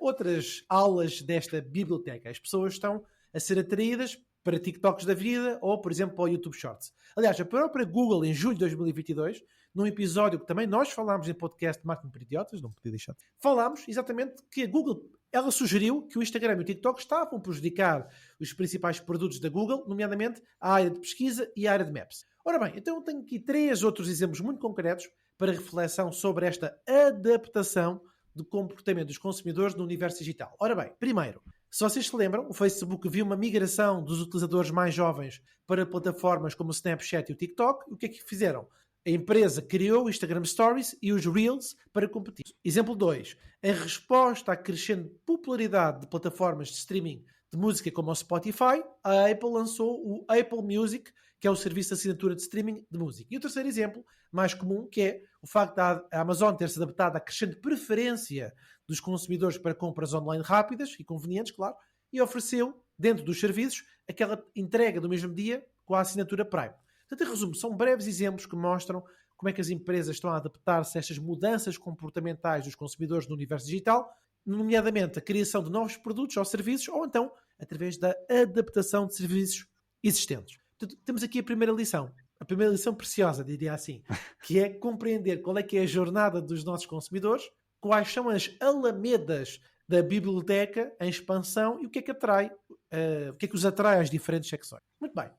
outras aulas desta biblioteca. As pessoas estão a ser atraídas para TikToks da vida ou, por exemplo, para o YouTube Shorts. Aliás, a própria Google, em julho de 2022, num episódio que também nós falámos em podcast de Marketing para Idiotas, não podia deixar, falámos exatamente que a Google, ela sugeriu que o Instagram e o TikTok estavam a prejudicar os principais produtos da Google, nomeadamente a área de pesquisa e a área de Maps. Ora bem, então eu tenho aqui 3 outros exemplos muito concretos para reflexão sobre esta adaptação do comportamento dos consumidores no universo digital. Ora bem, primeiro, se vocês se lembram, o Facebook viu uma migração dos utilizadores mais jovens para plataformas como o Snapchat e o TikTok. O que é que fizeram? A empresa criou o Instagram Stories e os Reels para competir. Exemplo 2. Em resposta à crescente popularidade de plataformas de streaming de música como o Spotify, a Apple lançou o Apple Music, que é o serviço de assinatura de streaming de música. E o terceiro exemplo, mais comum, que é o facto da Amazon ter-se adaptado à crescente preferência dos consumidores para compras online rápidas e convenientes, claro, e ofereceu, dentro dos serviços, aquela entrega do mesmo dia com a assinatura Prime. Portanto, em resumo, são breves exemplos que mostram como é que as empresas estão a adaptar-se a estas mudanças comportamentais dos consumidores no universo digital, nomeadamente a criação de novos produtos ou serviços, ou então através da adaptação de serviços existentes. Portanto, temos aqui a primeira lição. A primeira lição preciosa, diria assim, que é compreender qual é que é a jornada dos nossos consumidores, quais são as alamedas da biblioteca em expansão e o que é que atrai, o que é que os atrai às diferentes secções. Muito bem.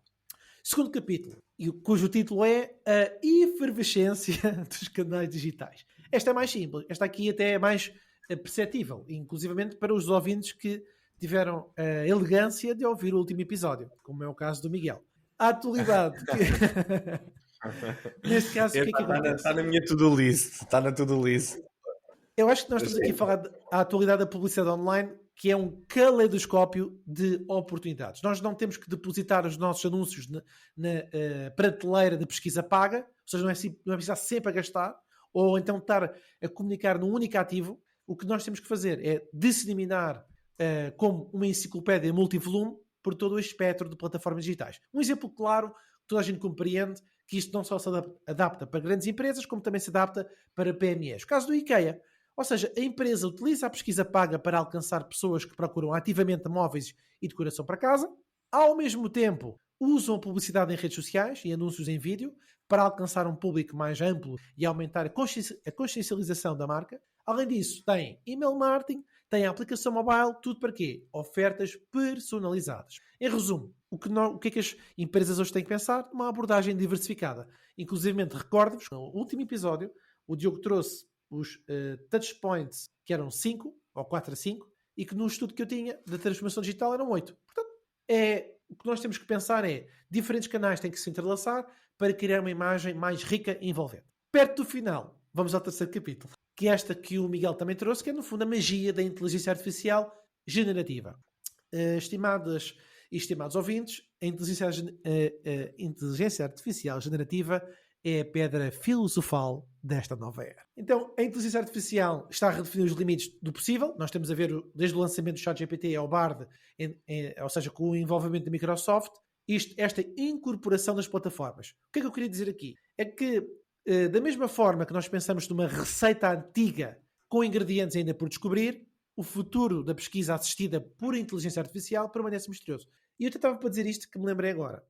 Segundo capítulo, cujo título é a efervescência dos canais digitais. Esta é mais simples, esta aqui até é mais perceptível, inclusivamente para os ouvintes que tiveram a elegância de ouvir o último episódio, como é o caso do Miguel. A atualidade. Neste caso, o que é que acontece? Está na minha to-do list. Está na to-do list. Eu acho que nós estamos aqui a falar da atualidade da publicidade online, que é um caleidoscópio de oportunidades. Nós não temos que depositar os nossos anúncios na prateleira de pesquisa paga, ou seja, não é precisar sempre a gastar, ou então estar a comunicar num único ativo. O que nós temos que fazer é disseminar como uma enciclopédia multivolume por todo o espectro de plataformas digitais. Um exemplo claro, toda a gente compreende que isto não só se adapta para grandes empresas, como também se adapta para PMEs. O caso do IKEA. Ou seja, a empresa utiliza a pesquisa paga para alcançar pessoas que procuram ativamente móveis e decoração para casa. Ao mesmo tempo, usam a publicidade em redes sociais e anúncios em vídeo para alcançar um público mais amplo e aumentar a consciencialização da marca. Além disso, tem email marketing, tem a aplicação mobile, tudo para quê? Ofertas personalizadas. Em resumo, o que é que as empresas hoje têm que pensar? Uma abordagem diversificada. Inclusive, recordo-vos, no último episódio, o Diogo trouxe os touchpoints, que eram 5, ou 4 a 5, e que no estudo que eu tinha da transformação digital eram 8. Portanto, o que nós temos que pensar é diferentes canais têm que se entrelaçar para criar uma imagem mais rica e envolvente. Perto do final, vamos ao terceiro capítulo, que é esta que o Miguel também trouxe, que é no fundo a magia da inteligência artificial generativa. Estimadas e estimados ouvintes, a inteligência artificial generativa é a pedra filosofal desta nova era. Então, a inteligência artificial está a redefinir os limites do possível. Nós estamos a ver, desde o lançamento do ChatGPT ao Bard, ou seja, com o envolvimento da Microsoft, esta incorporação das plataformas. O que é que eu queria dizer aqui? É que, da mesma forma que nós pensamos numa receita antiga com ingredientes ainda por descobrir, o futuro da pesquisa assistida por inteligência artificial permanece misterioso. E eu tentava para dizer isto que me lembrei agora.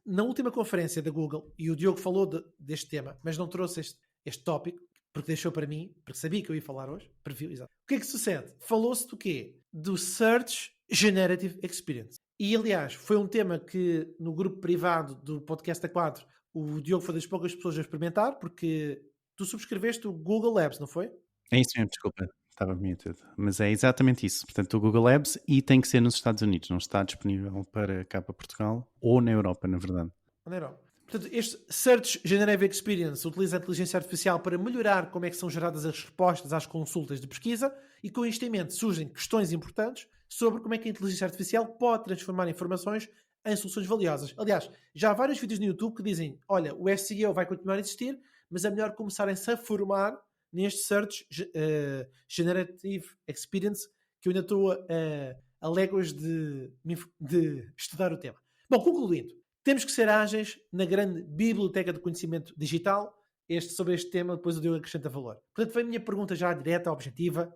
Na última conferência da Google, e o Diogo falou deste tema, mas não trouxe este tópico, porque deixou para mim, porque sabia que eu ia falar hoje, previu, exato. O que é que sucede? Falou-se do quê? Do Search Generative Experience. E, aliás, foi um tema que no grupo privado do Podcast A4, o Diogo foi das poucas pessoas a experimentar, porque tu subscreveste o Google Labs, não foi? É isso mesmo, desculpa. Estava muted. Mas é exatamente isso. Portanto, o Google Labs, e tem que ser nos Estados Unidos. Não está disponível para cá para Portugal ou na Europa, na verdade. Na Europa. Portanto, este Search Generative Experience utiliza a inteligência artificial para melhorar como é que são geradas as respostas às consultas de pesquisa e com isto em mente surgem questões importantes sobre como é que a inteligência artificial pode transformar informações em soluções valiosas. Aliás, já há vários vídeos no YouTube que dizem, olha, o SEO vai continuar a existir, mas é melhor começarem-se a formar neste Search Generative Experience, que eu ainda estou a léguas de estudar o tema. Bom, concluindo, temos que ser ágeis na grande biblioteca de conhecimento digital. Sobre este tema, depois o Diogo acrescenta valor. Portanto, vem a minha pergunta já direta, objetiva,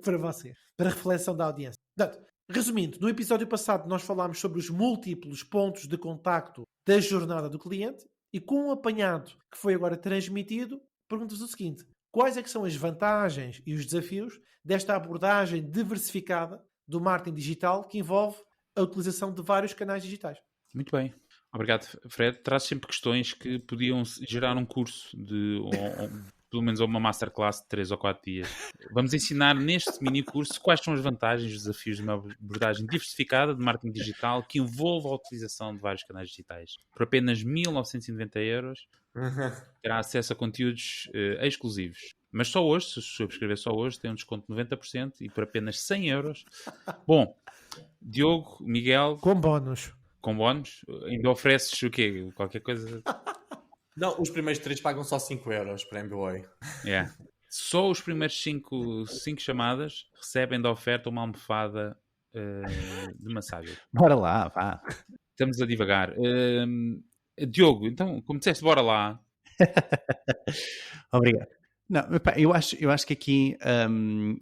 para vocês, para a reflexão da audiência. Portanto, resumindo, no episódio passado nós falámos sobre os múltiplos pontos de contacto da jornada do cliente e com o apanhado que foi agora transmitido, pergunto-vos o seguinte: quais é que são as vantagens e os desafios desta abordagem diversificada do marketing digital que envolve a utilização de vários canais digitais? Muito bem. Obrigado, Fred. Traz sempre questões que podiam gerar um curso ou pelo menos uma masterclass de 3 ou 4 dias. Vamos ensinar neste mini curso quais são as vantagens e os desafios de uma abordagem diversificada de marketing digital que envolve a utilização de vários canais digitais. Por apenas 1.990€, terá acesso a conteúdos exclusivos. Mas só hoje, se subscrever só hoje, tem um desconto de 90% e por apenas 100€. Bom, Diogo, Miguel... Com bónus. Com bónus? Ainda ofereces o quê? Qualquer coisa? Não, os primeiros 3 pagam só 5€ para MBWay. É. Só os primeiros 5 chamadas recebem da oferta uma almofada de massagem. Bora lá, vá. Estamos a divagar. Diogo, então, como disseste, bora lá. Obrigado. Não, epá, eu acho que aqui,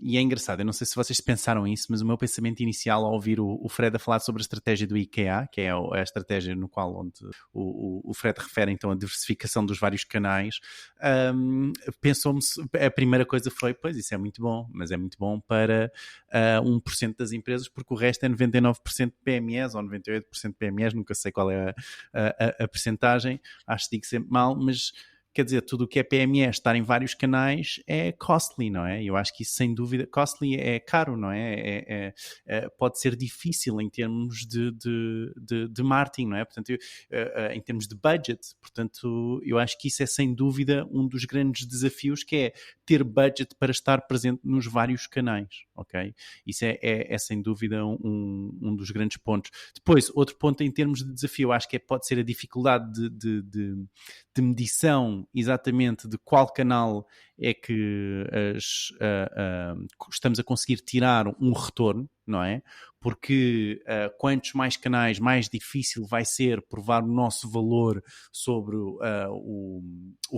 e é engraçado, eu não sei se vocês pensaram isso, mas o meu pensamento inicial ao ouvir o Fred a falar sobre a estratégia do IKEA, que é a estratégia no qual onde o Fred refere então a diversificação dos vários canais, pensou-me, a primeira coisa foi, pois isso é muito bom, mas é muito bom para 1% das empresas, porque o resto é 99% de PMEs ou 98% de PMEs, nunca sei qual é a percentagem, acho que digo sempre mal, mas quer dizer, tudo o que é PME, estar em vários canais é costly, não é? Eu acho que isso, sem dúvida, costly é caro, não é? Pode ser difícil em termos de marketing, não é? Portanto, em termos de budget. Portanto, eu acho que isso é, sem dúvida, um dos grandes desafios, que é ter budget para estar presente nos vários canais, ok? Isso é sem dúvida, um dos grandes pontos. Depois, outro ponto em termos de desafio, acho que pode ser a dificuldade de medição exatamente de qual canal é que estamos a conseguir tirar um retorno, não é? Porque quantos mais canais, mais difícil vai ser provar o nosso valor sobre o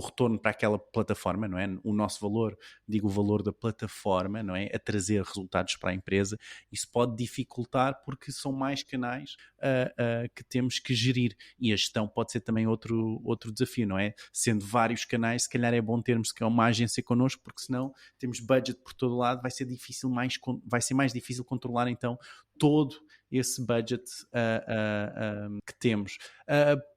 retorno para aquela plataforma, não é? O nosso valor, digo o valor da plataforma, não é? A trazer resultados para a empresa. Isso pode dificultar porque são mais canais que temos que gerir. E a gestão pode ser também outro desafio, não é? Sendo vários canais, se calhar é bom termos que é uma agência connosco, porque senão temos budget por todo lado, vai ser mais difícil controlar então todo esse budget que temos.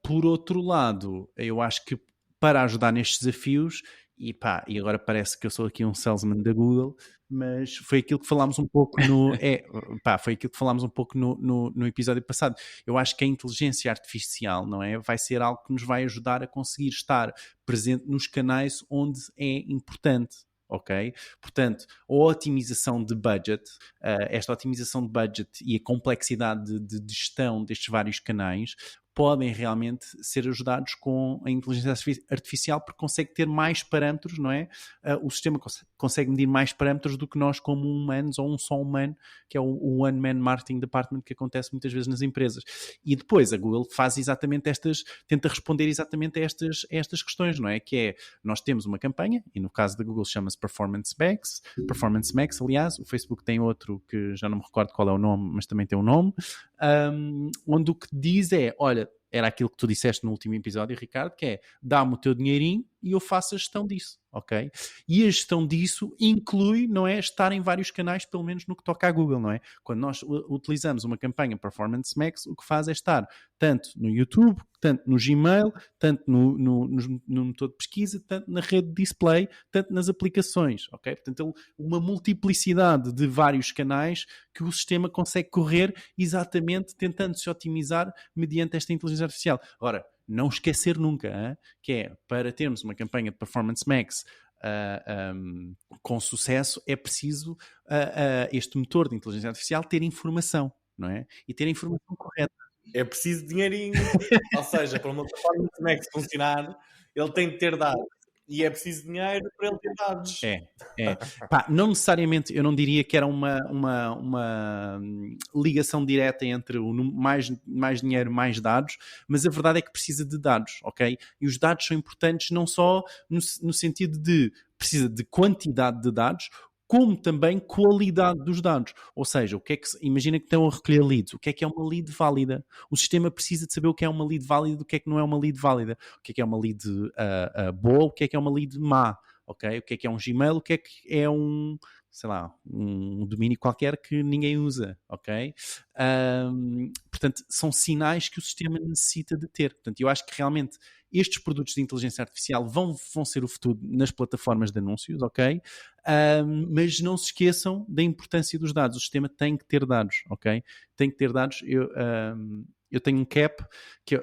Por outro lado, eu acho que para ajudar nestes desafios, e agora parece que eu sou aqui um salesman da Google, mas foi aquilo que falámos um pouco foi aquilo que falámos um pouco no episódio passado. Eu acho que a inteligência artificial, não é? Vai ser algo que nos vai ajudar a conseguir estar presente nos canais onde é importante. Ok? Portanto, a otimização de budget, esta otimização de budget e a complexidade de gestão destes vários canais podem realmente ser ajudados com a inteligência artificial, porque consegue ter mais parâmetros, não é? O sistema consegue medir mais parâmetros do que nós como humanos, ou um só humano, que é o One Man Marketing Department, que acontece muitas vezes nas empresas. E depois a Google faz exatamente tenta responder exatamente a estas questões, não é? Que é, nós temos uma campanha, e no caso da Google chama-se Performance Max, aliás, o Facebook tem outro que já não me recordo qual é o nome, mas também tem um nome, onde o que diz é, olha, era aquilo que tu disseste no último episódio, Ricardo, que é, dá-me o teu dinheirinho e eu faço a gestão disso, ok? E a gestão disso inclui, não é, estar em vários canais, pelo menos no que toca à Google, não é? Quando nós utilizamos uma campanha Performance Max, o que faz é estar tanto no YouTube, tanto no Gmail, tanto no motor de pesquisa, tanto na rede de display, tanto nas aplicações, ok? Portanto, uma multiplicidade de vários canais que o sistema consegue correr exatamente tentando se otimizar mediante esta inteligência artificial. Ora, não esquecer nunca, que é, para termos uma campanha de Performance Max com sucesso, é preciso este motor de inteligência artificial ter informação, não é? E ter a informação correta. É preciso dinheirinho. Ou seja, para uma Performance Max funcionar, ele tem de ter dados. E é preciso dinheiro para ele ter dados. Não necessariamente, eu não diria que era uma ligação direta entre o mais dinheiro, mais dados, mas a verdade é que precisa de dados, ok? E os dados são importantes não só no sentido de precisa de quantidade de dados, como também qualidade dos dados. Ou seja, imagina que estão a recolher leads. O que é uma lead válida? O sistema precisa de saber o que é uma lead válida e do que é que não é uma lead válida. O que é uma lead boa, o que é uma lead má. Okay? O que é um Gmail, o que é um domínio qualquer que ninguém usa, ok? Portanto, são sinais que o sistema necessita de ter. Portanto, eu acho que realmente estes produtos de inteligência artificial vão ser o futuro nas plataformas de anúncios, ok? Mas não se esqueçam da importância dos dados. O sistema tem que ter dados, ok? Tem que ter dados. Eu tenho um cap que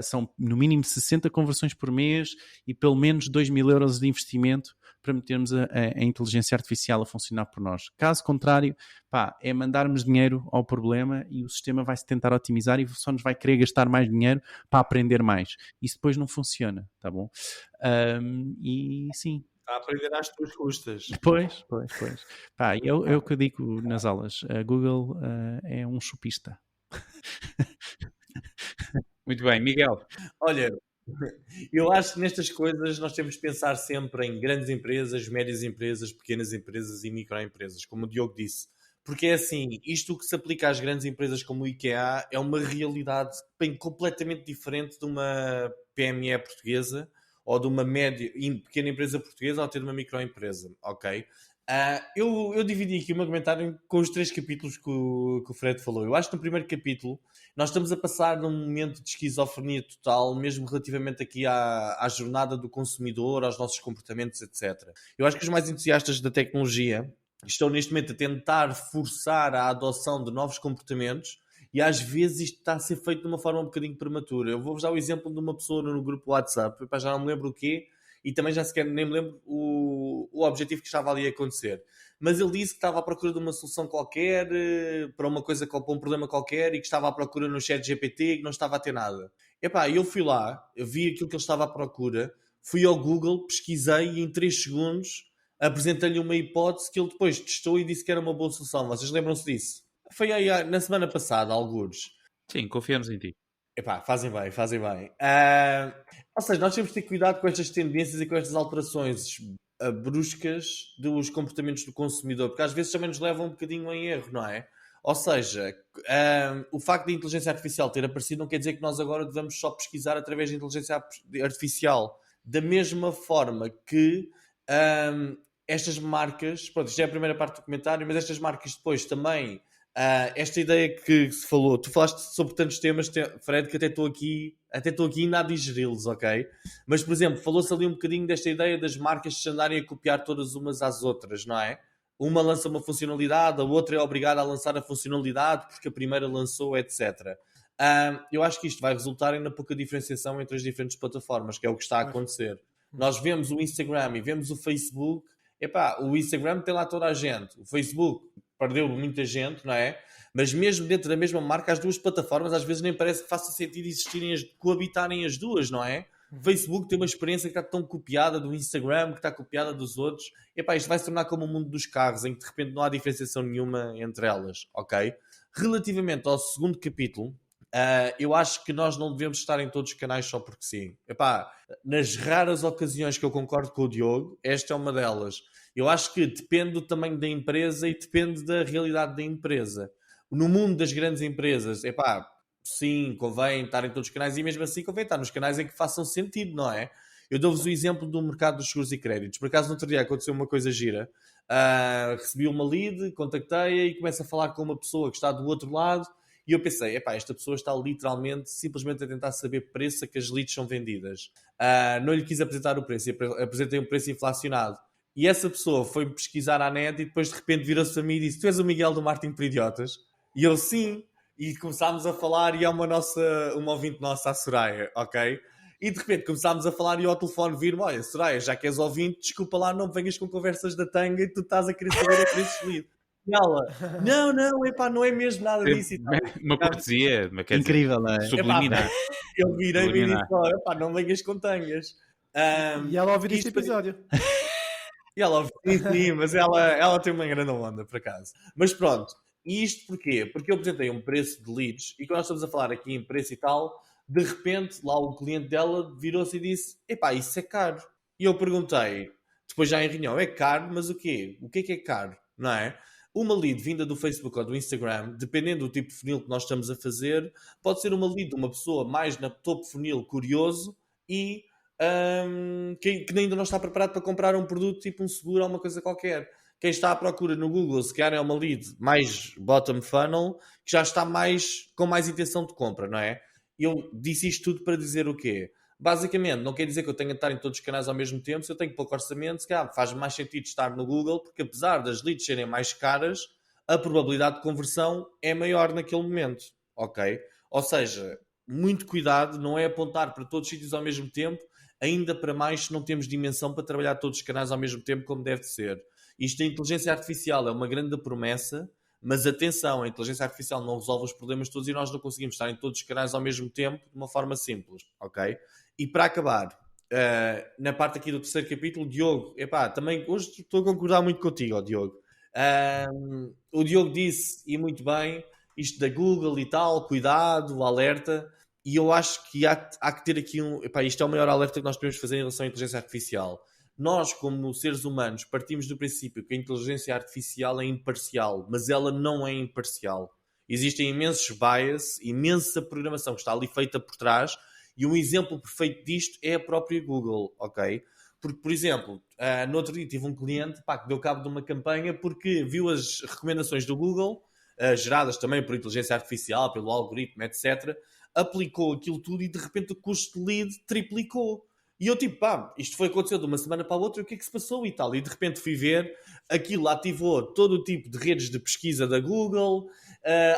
são no mínimo 60 conversões por mês e pelo menos 2.000 euros de investimento para metermos a inteligência artificial a funcionar por nós. Caso contrário, é mandarmos dinheiro ao problema e o sistema vai-se tentar otimizar e só nos vai querer gastar mais dinheiro para aprender mais. Isso depois não funciona, tá bom? E sim. Está a aprender às tuas custas. Pois. É o que eu digo nas aulas. A Google é um chupista. Muito bem, Miguel. Olha, Eu acho que nestas coisas nós temos de pensar sempre em grandes empresas, médias empresas, pequenas empresas e microempresas, como o Diogo disse. Porque é assim, isto que se aplica às grandes empresas como o IKEA é uma realidade bem completamente diferente de uma PME portuguesa ou de uma média e pequena empresa portuguesa ou até de uma microempresa, ok? Eu dividi aqui o meu comentário com os 3 capítulos que o Fred falou. Eu acho que no primeiro capítulo nós estamos a passar num momento de esquizofrenia total, mesmo relativamente aqui à jornada do consumidor, aos nossos comportamentos, etc. Eu acho que os mais entusiastas da tecnologia estão neste momento a tentar forçar a adoção de novos comportamentos e às vezes isto está a ser feito de uma forma um bocadinho prematura. Eu vou-vos dar o exemplo de uma pessoa no grupo WhatsApp, já não me lembro o quê, e também já sequer nem me lembro o objetivo que estava ali a acontecer. Mas ele disse que estava à procura de uma solução qualquer para uma coisa, para um problema qualquer e que estava à procura no chat GPT e que não estava a ter nada. Epá, eu fui lá, eu vi aquilo que ele estava à procura, fui ao Google, pesquisei e em 3 segundos apresentei-lhe uma hipótese que ele depois testou e disse que era uma boa solução. Vocês lembram-se disso? Foi aí na semana passada, algures. Sim, confiamos em ti. Epá, fazem bem, fazem bem. Ou seja, nós temos de ter cuidado com estas tendências e com estas alterações bruscas dos comportamentos do consumidor, porque às vezes também nos levam um bocadinho em erro, não é? Ou seja, o facto da inteligência artificial ter aparecido não quer dizer que nós agora devemos só pesquisar através da inteligência artificial. Da mesma forma que estas marcas, pronto, isto é a primeira parte do comentário, mas estas marcas depois também, esta ideia que se falou, tu falaste sobre tantos temas, Fred, que até estou aqui ainda a digeri-los, ok? Mas, por exemplo, falou-se ali um bocadinho desta ideia das marcas se andarem a copiar todas umas às outras, não é? Uma lança uma funcionalidade, a outra é obrigada a lançar a funcionalidade porque a primeira lançou, etc. Eu acho que isto vai resultar em uma pouca diferenciação entre as diferentes plataformas, que é o que está a acontecer. Nós vemos o Instagram e vemos o Facebook. Epá, o Instagram tem lá toda a gente. O Facebook perdeu muita gente, não é? Mas mesmo dentro da mesma marca, as duas plataformas às vezes nem parece que faça sentido existirem, coabitarem as duas, não é? O Facebook tem uma experiência que está tão copiada do Instagram, que está copiada dos outros. Epá, isto vai se tornar como o mundo dos carros, em que de repente não há diferenciação nenhuma entre elas, ok? Relativamente ao segundo capítulo, eu acho que nós não devemos estar em todos os canais só porque sim. Epá, nas raras ocasiões que eu concordo com o Diogo, esta é uma delas. Eu acho que depende do tamanho da empresa e depende da realidade da empresa. No mundo das grandes empresas, epá, sim, convém estar em todos os canais e mesmo assim convém estar nos canais em que façam sentido, não é? Eu dou-vos o exemplo do mercado dos seguros e créditos. Por acaso, no outro dia aconteceu uma coisa gira. Recebi uma lead, contactei-a e começo a falar com uma pessoa que está do outro lado e eu pensei, epá, esta pessoa está literalmente, simplesmente a tentar saber preço a que as leads são vendidas. Não lhe quis apresentar o preço, apresentei um preço inflacionado. E essa pessoa foi pesquisar à net e depois de repente virou-se para mim e disse, tu és o Miguel do Marketing para Idiotas? E eu, sim. E começámos a falar e é uma ouvinte nossa, a Soraya, ok? E de repente começámos a falar e ao telefone vir-me, olha, Soraya, já que és ouvinte, desculpa lá, não me venhas com conversas da tanga e tu estás a querer saber a preços livres. E ela, não, epá, não é mesmo nada disso. E tal. Uma cortesia, quer Incrível, não é? dizer, subliminar. Eu virei-me e disse, oh, epá, não venhas com tangas. E ela ouvir este episódio. E ela, sim, mas ela tem uma grande onda, por acaso. Mas pronto, e isto porquê? Porque eu apresentei um preço de leads e quando nós estamos a falar aqui em preço e tal, de repente lá o cliente dela virou-se e disse, epá, isso é caro. E eu perguntei, depois já em reunião, é caro, mas o quê? O que é caro? Não é? Uma lead vinda do Facebook ou do Instagram, dependendo do tipo de funil que nós estamos a fazer, pode ser uma lead de uma pessoa mais na topo funil curioso e que ainda não está preparado para comprar um produto tipo um seguro ou uma coisa qualquer. Quem está à procura no Google, se calhar é uma lead mais bottom funnel, que já está com mais intenção de compra, não é? Eu disse isto tudo para dizer o quê? Basicamente, não quer dizer que eu tenha de estar em todos os canais ao mesmo tempo. Se eu tenho pouco orçamento, se calhar faz mais sentido estar no Google, porque apesar das leads serem mais caras, a probabilidade de conversão é maior naquele momento, ok? Ou seja, muito cuidado, não é apontar para todos os sítios ao mesmo tempo, ainda para mais se não temos dimensão para trabalhar todos os canais ao mesmo tempo como deve ser. Isto da inteligência artificial é uma grande promessa, mas atenção, a inteligência artificial não resolve os problemas todos e nós não conseguimos estar em todos os canais ao mesmo tempo de uma forma simples, ok? E para acabar, na parte aqui do terceiro capítulo, Diogo, epá, também hoje estou a concordar muito contigo, Diogo. O Diogo disse, e muito bem, isto da Google e tal, cuidado, alerta. E eu acho que há que ter aqui isto é o maior alerta que nós podemos fazer em relação à inteligência artificial. Nós, como seres humanos, partimos do princípio que a inteligência artificial é imparcial, mas ela não é imparcial. Existem imensos bias, imensa programação que está ali feita por trás, e um exemplo perfeito disto é a própria Google, ok? Porque, por exemplo, no outro dia tive um cliente que deu cabo de uma campanha porque viu as recomendações do Google, geradas também por inteligência artificial, pelo algoritmo, etc., aplicou aquilo tudo e de repente o custo de lead triplicou. E eu tipo, isto aconteceu de uma semana para a outra, o que é que se passou e tal? E de repente fui ver, aquilo ativou todo o tipo de redes de pesquisa da Google,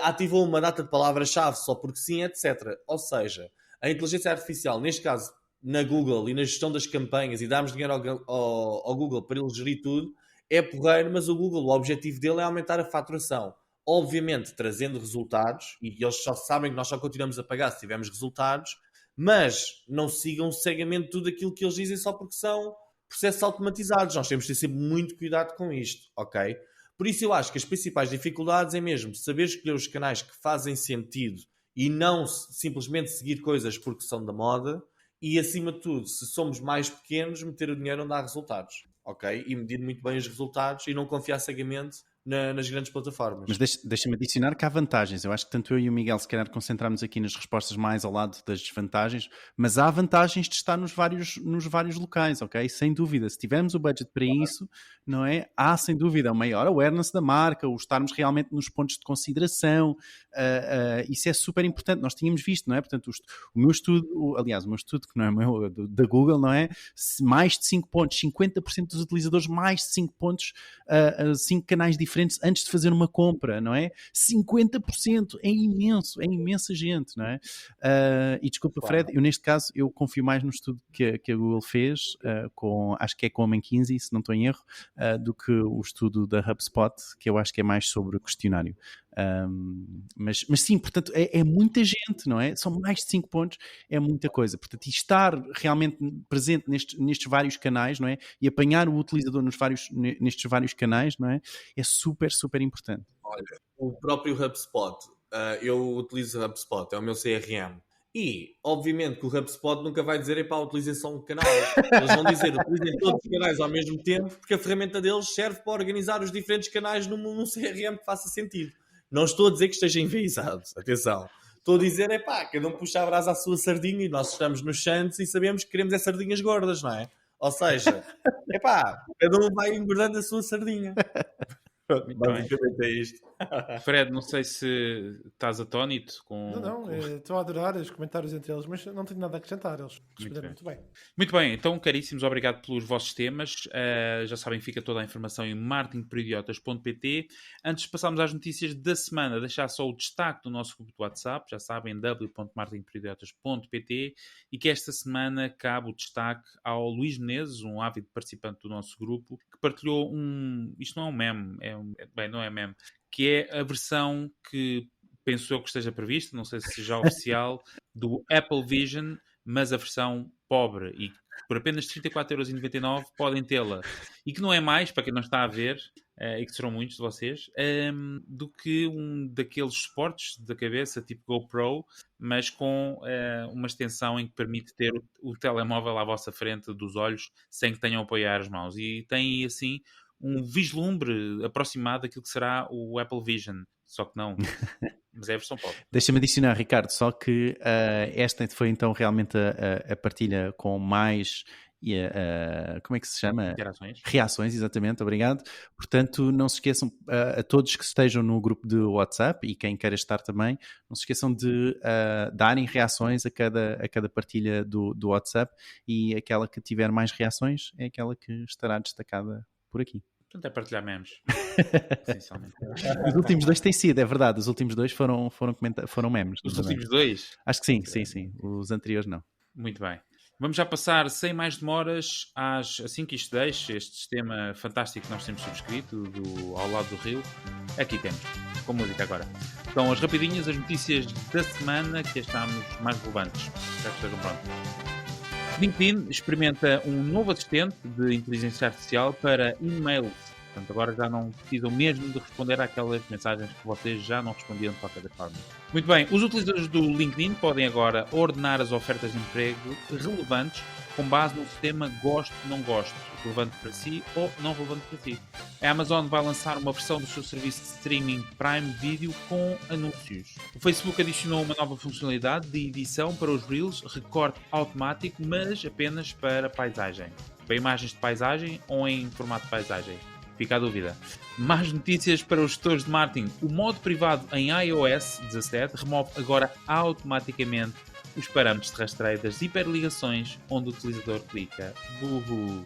ativou uma data de palavras-chave só porque sim, etc. Ou seja, a inteligência artificial, neste caso na Google e na gestão das campanhas e darmos dinheiro ao Google para ele gerir tudo, é porreiro, mas o Google, o objetivo dele é aumentar a faturação. Obviamente trazendo resultados, e eles só sabem que nós só continuamos a pagar se tivermos resultados, mas não sigam cegamente tudo aquilo que eles dizem só porque são processos automatizados. Nós temos de ter sempre muito cuidado com isto, ok? Por isso eu acho que as principais dificuldades é mesmo saber escolher os canais que fazem sentido e não simplesmente seguir coisas porque são da moda e, acima de tudo, se somos mais pequenos, meter o dinheiro onde há resultados, ok? E medir muito bem os resultados e não confiar cegamente nas grandes plataformas. Mas deixa-me adicionar que há vantagens. Eu acho que tanto eu e o Miguel se calhar concentramos aqui nas respostas mais ao lado das desvantagens, mas há vantagens de estar nos vários locais, ok? Sem dúvida. Se tivermos o budget para isso, não é? Há sem dúvida o maior awareness da marca, o estarmos realmente nos pontos de consideração, isso é super importante. Nós tínhamos visto, não é? Portanto, o meu estudo, aliás, o meu estudo, que não é meu, da Google, não é? Mais de 5 pontos, 50% dos utilizadores, mais de 5 pontos, 5 canais diferentes antes de fazer uma compra, não é? 50% é imenso, é imensa gente, não é? E desculpa, Fred, eu neste caso eu confio mais no estudo que a Google fez, acho que é com a McKinsey, se não estou em erro, do que o estudo da HubSpot, que eu acho que é mais sobre o questionário. Mas sim, portanto, é muita gente, não é? São mais de 5 pontos, é muita coisa. Portanto, e estar realmente presente nestes vários canais, não é? E apanhar o utilizador nestes vários canais, não é? É super, super importante. Olha, o próprio HubSpot, eu utilizo o HubSpot, é o meu CRM. E, obviamente, que o HubSpot nunca vai dizer, utilizem só um canal. Eles vão dizer, utilizem todos os canais ao mesmo tempo, porque a ferramenta deles serve para organizar os diferentes canais num CRM que faça sentido. Não estou a dizer que esteja enviesado, atenção. Estou a dizer, cada um puxa a brasa à sua sardinha e nós estamos nos Santos e sabemos que queremos sardinhas gordas, não é? Ou seja, cada um vai engordando a sua sardinha. Basicamente é isto. Fred, não sei se estás atónito com... Não, estou a adorar os comentários entre eles, mas não tenho nada a acrescentar, eles responderam muito bem. Muito bem, então, caríssimos, obrigado pelos vossos temas. Já sabem, fica toda a informação em marketingporidiotas.pt. Antes de passarmos às notícias da semana, deixar só o destaque do nosso grupo de WhatsApp, já sabem, w.marketingporidiotas.pt, e que esta semana cabe o destaque ao Luís Menezes, um ávido participante do nosso grupo, que partilhou isto não é um meme, não é meme, que é a versão que penso eu que esteja prevista, não sei se já oficial, do Apple Vision, mas a versão pobre, e por apenas 34,99€ podem tê-la. E que não é mais, para quem não está a ver, e que serão muitos de vocês, do que um daqueles suportes da cabeça, tipo GoPro, mas com uma extensão em que permite ter o telemóvel à vossa frente dos olhos, sem que tenham a apoiar as mãos. E tem, assim, um vislumbre aproximado daquilo que será o Apple Vision. Só que não, mas é a versão pobre. Deixa-me adicionar, Ricardo, só que esta foi então realmente a partilha com mais... como é que se chama? Reações, exatamente, obrigado. Portanto, não se esqueçam, a todos que estejam no grupo de WhatsApp e quem queira estar também, não se esqueçam de darem reações a cada partilha do WhatsApp, e aquela que tiver mais reações é aquela que estará destacada por aqui. Portanto, é partilhar memes. Os últimos dois têm sido, é verdade. Os últimos dois foram memes. Os últimos dois? Acho que sim. Os anteriores não. Muito bem. Vamos já passar, sem mais demoras, assim que isto deixe, este sistema fantástico que nós temos subscrito, ao lado do Rio. Aqui temos, com música agora. Então, as rapidinhas, as notícias da semana que achamos mais relevantes. Espero que estejam prontos. LinkedIn experimenta um novo assistente de inteligência artificial para e-mails Portanto, agora já não precisam mesmo de responder àquelas mensagens que vocês já não respondiam de qualquer forma. Muito bem, os utilizadores do LinkedIn podem agora ordenar as ofertas de emprego relevantes com base no sistema gosto-não gosto, relevante para si ou não relevante para si. A Amazon vai lançar uma versão do seu serviço de streaming Prime Video com anúncios. O Facebook adicionou uma nova funcionalidade de edição para os Reels, recorte automático, mas apenas para paisagem. Para imagens de paisagem ou em formato de paisagem? Fica a dúvida. Mais notícias para os gestores de marketing. O modo privado em iOS 17 remove agora automaticamente os parâmetros de rastreio das hiperligações onde o utilizador clica. Buhu!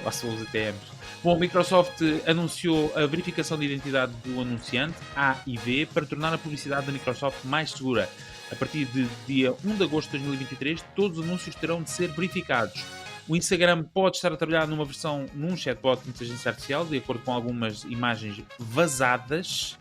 Lá são os ATMs. Bom, a Microsoft anunciou a verificação de identidade do anunciante, A e B, para tornar a publicidade da Microsoft mais segura. A partir de dia 1 de agosto de 2023, todos os anúncios terão de ser verificados. O Instagram pode estar a trabalhar num chatbot de inteligência artificial, de acordo com algumas imagens vazadas.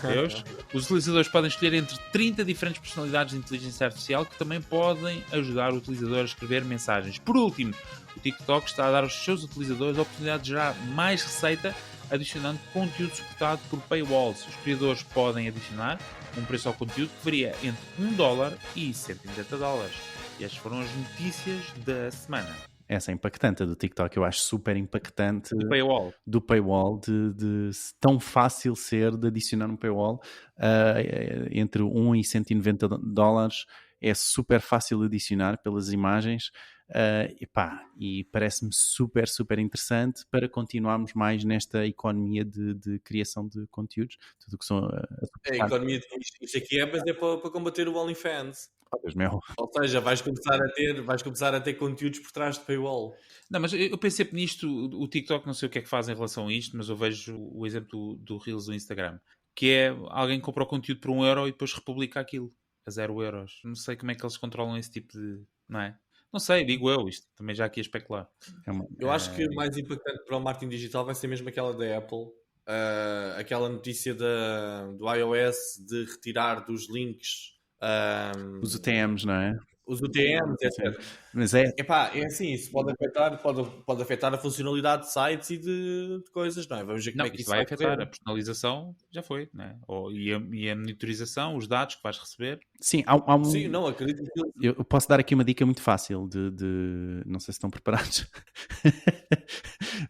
Deus. Os utilizadores podem escolher entre 30 diferentes personalidades de inteligência artificial que também podem ajudar o utilizador a escrever mensagens. Por último, o TikTok está a dar aos seus utilizadores a oportunidade de gerar mais receita adicionando conteúdo suportado por paywalls. Os criadores podem adicionar um preço ao conteúdo que varia entre $1 e $190. E estas foram as notícias da semana. Essa é impactante, a do TikTok, eu acho super impactante. Do paywall. Do paywall, de tão fácil ser de adicionar um paywall entre $1 e $190. É super fácil de adicionar pelas imagens e parece-me super, super interessante para continuarmos mais nesta economia de criação de conteúdos. Tudo que são A economia de isto aqui mas é para combater o OnlyFans. Deus meu. Ou seja, vais começar a ter conteúdos por trás de paywall. Não, mas eu pensei nisto, o TikTok não sei o que é que faz em relação a isto, mas eu vejo o exemplo do Reels do Instagram, que é alguém compra o conteúdo por €1 e depois republica aquilo a €0. Não sei como é que eles controlam esse tipo de... Não é? Não sei, digo eu, isto também já aqui a especular. Eu acho que o mais impactante para o marketing digital vai ser mesmo aquela da Apple, aquela notícia do iOS de retirar dos links os UTMs, não é? Os UTMs, etc. Mas é assim, isso pode afetar a funcionalidade de sites e de coisas, não é? Vamos ver como é que isso vai afetar. correr. A personalização já foi, não é? E a monitorização, os dados que vais receber. Sim, há um... Sim, não, acredito que... Eu posso dar aqui uma dica muito fácil não sei se estão preparados.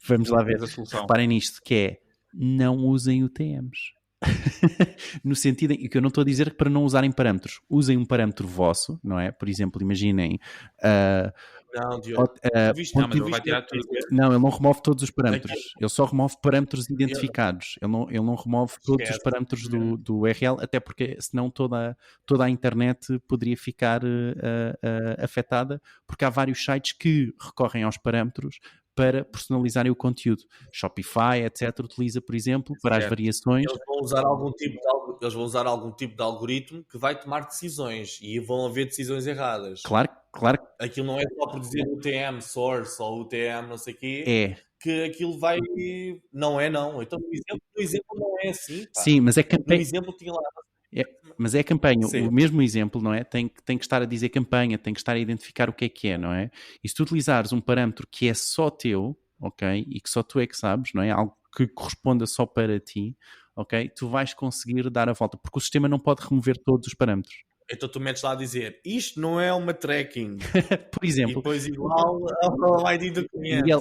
Vamos lá ver. A solução. Reparem nisto, que é não usem UTMs. No sentido em que eu não estou a dizer que para não usarem parâmetros, usem um parâmetro vosso, não é? Por exemplo, imaginem Não, Diogo. Mas ele vai tirar tudo. Não, ele não remove todos os parâmetros. Ele só remove parâmetros identificados. Ele não remove todos os parâmetros do URL, até porque senão toda a internet poderia ficar afetada, porque há vários sites que recorrem aos parâmetros para personalizarem o conteúdo. Shopify, etc., utiliza, por exemplo, para as variações. Eles vão usar algum tipo de algoritmo que vai tomar decisões e vão haver decisões erradas. Claro. Aquilo não é só por dizer UTM source ou UTM não sei o quê. É. Que aquilo vai... Não é, não. Então, no exemplo não é assim. Pá. Sim, mas é campanha. No exemplo tinha lá... Mas é campanha. Sim. O mesmo exemplo, não é? Tem que estar a dizer campanha, tem que estar a identificar o que é, não é? E se tu utilizares um parâmetro que é só teu, ok? E que só tu é que sabes, não é? Algo que corresponda só para ti, ok? Tu vais conseguir dar a volta, porque o sistema não pode remover todos os parâmetros. Então tu metes lá a dizer, isto não é uma tracking. Por exemplo. E depois igual ao ID do cliente. Miguel,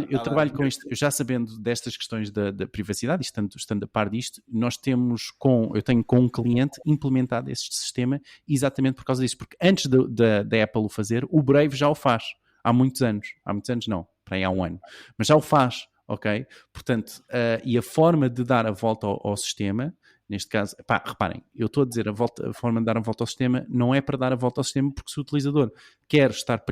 eu trabalho com isto, eu já sabendo destas questões da privacidade, estando a par disto, eu tenho com um cliente implementado este sistema exatamente por causa disso, porque antes da Apple o fazer, o Brave já o faz, há muitos anos não, para aí há um ano, mas já o faz, ok? Portanto, e a forma de dar a volta ao sistema, neste caso, reparem, eu estou a dizer a forma de dar a volta ao sistema não é para dar a volta ao sistema porque se o utilizador quer estar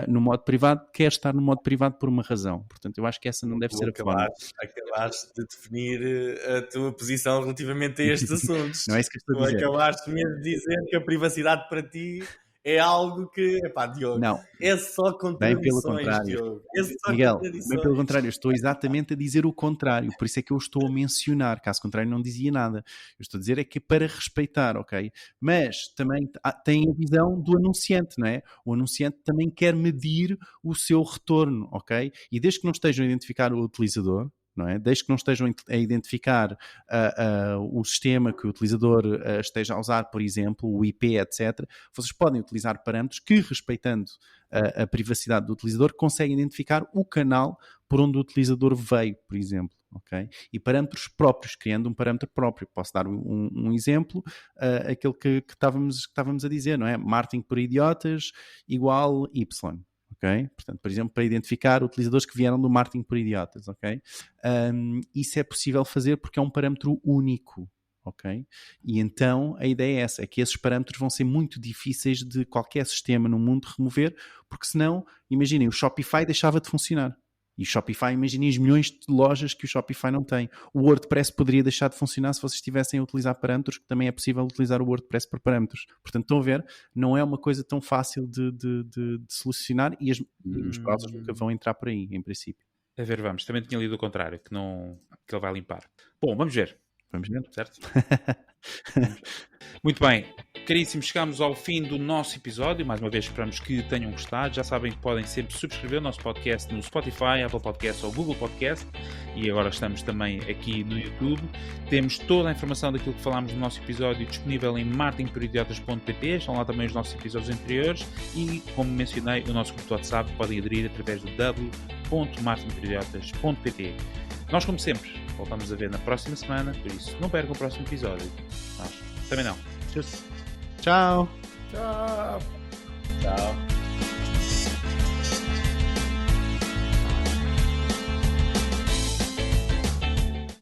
no modo privado, quer estar no modo privado por uma razão. Portanto, eu acho que essa não deve ser a forma. Acabaste de definir a tua posição relativamente a estes assuntos. Não é isso que eu estou a dizer. Acabaste mesmo de dizer que a privacidade para ti é algo que, Diogo, não. É só contradições, Diogo. Miguel, bem pelo contrário, eu estou exatamente a dizer o contrário, por isso é que eu estou a mencionar, caso contrário não dizia nada. Eu estou a dizer é que é para respeitar, ok? Mas também tem a visão do anunciante, não é? O anunciante também quer medir o seu retorno, ok? E desde que não estejam a identificar o utilizador, não é? Desde que não estejam a identificar o sistema que o utilizador esteja a usar, por exemplo, o IP, etc., vocês podem utilizar parâmetros que, respeitando a privacidade do utilizador, conseguem identificar o canal por onde o utilizador veio, por exemplo. Okay? E parâmetros próprios, criando um parâmetro próprio. Posso dar um exemplo, aquele que estávamos a dizer, não é? Marketing por idiotas igual Y. Okay? Portanto, por exemplo, para identificar utilizadores que vieram do marketing por idiotas. Okay? Isso é possível fazer porque é um parâmetro único. Okay? E então a ideia é essa, é que esses parâmetros vão ser muito difíceis de qualquer sistema no mundo remover, porque senão, imaginem, o Shopify deixava de funcionar. E o Shopify, imaginem as milhões de lojas que o Shopify não tem. O WordPress poderia deixar de funcionar se vocês estivessem a utilizar parâmetros, que também é possível utilizar o WordPress por parâmetros. Portanto, estão a ver, não é uma coisa tão fácil de solucionar e os browsers nunca vão entrar por aí, em princípio. A ver, vamos. Também tinha lido o contrário, que ele vai limpar. Bom, vamos ver. Vamos ver? Certo? Muito bem, caríssimos, chegamos ao fim do nosso episódio. Mais uma vez esperamos que tenham gostado. Já sabem que podem sempre subscrever o nosso podcast no Spotify, Apple Podcast ou Google Podcast, e agora estamos também aqui no YouTube. Temos toda a informação daquilo que falámos no nosso episódio disponível em marketingporidiotas.pt. Estão lá também os nossos episódios anteriores e, como mencionei, o nosso grupo de WhatsApp podem aderir através do w.marketingporidiotas.pt. Nós, como sempre, voltamos a ver na próxima semana, por isso não percam o próximo episódio. Nós também não. Tchau! Tchau! Tchau.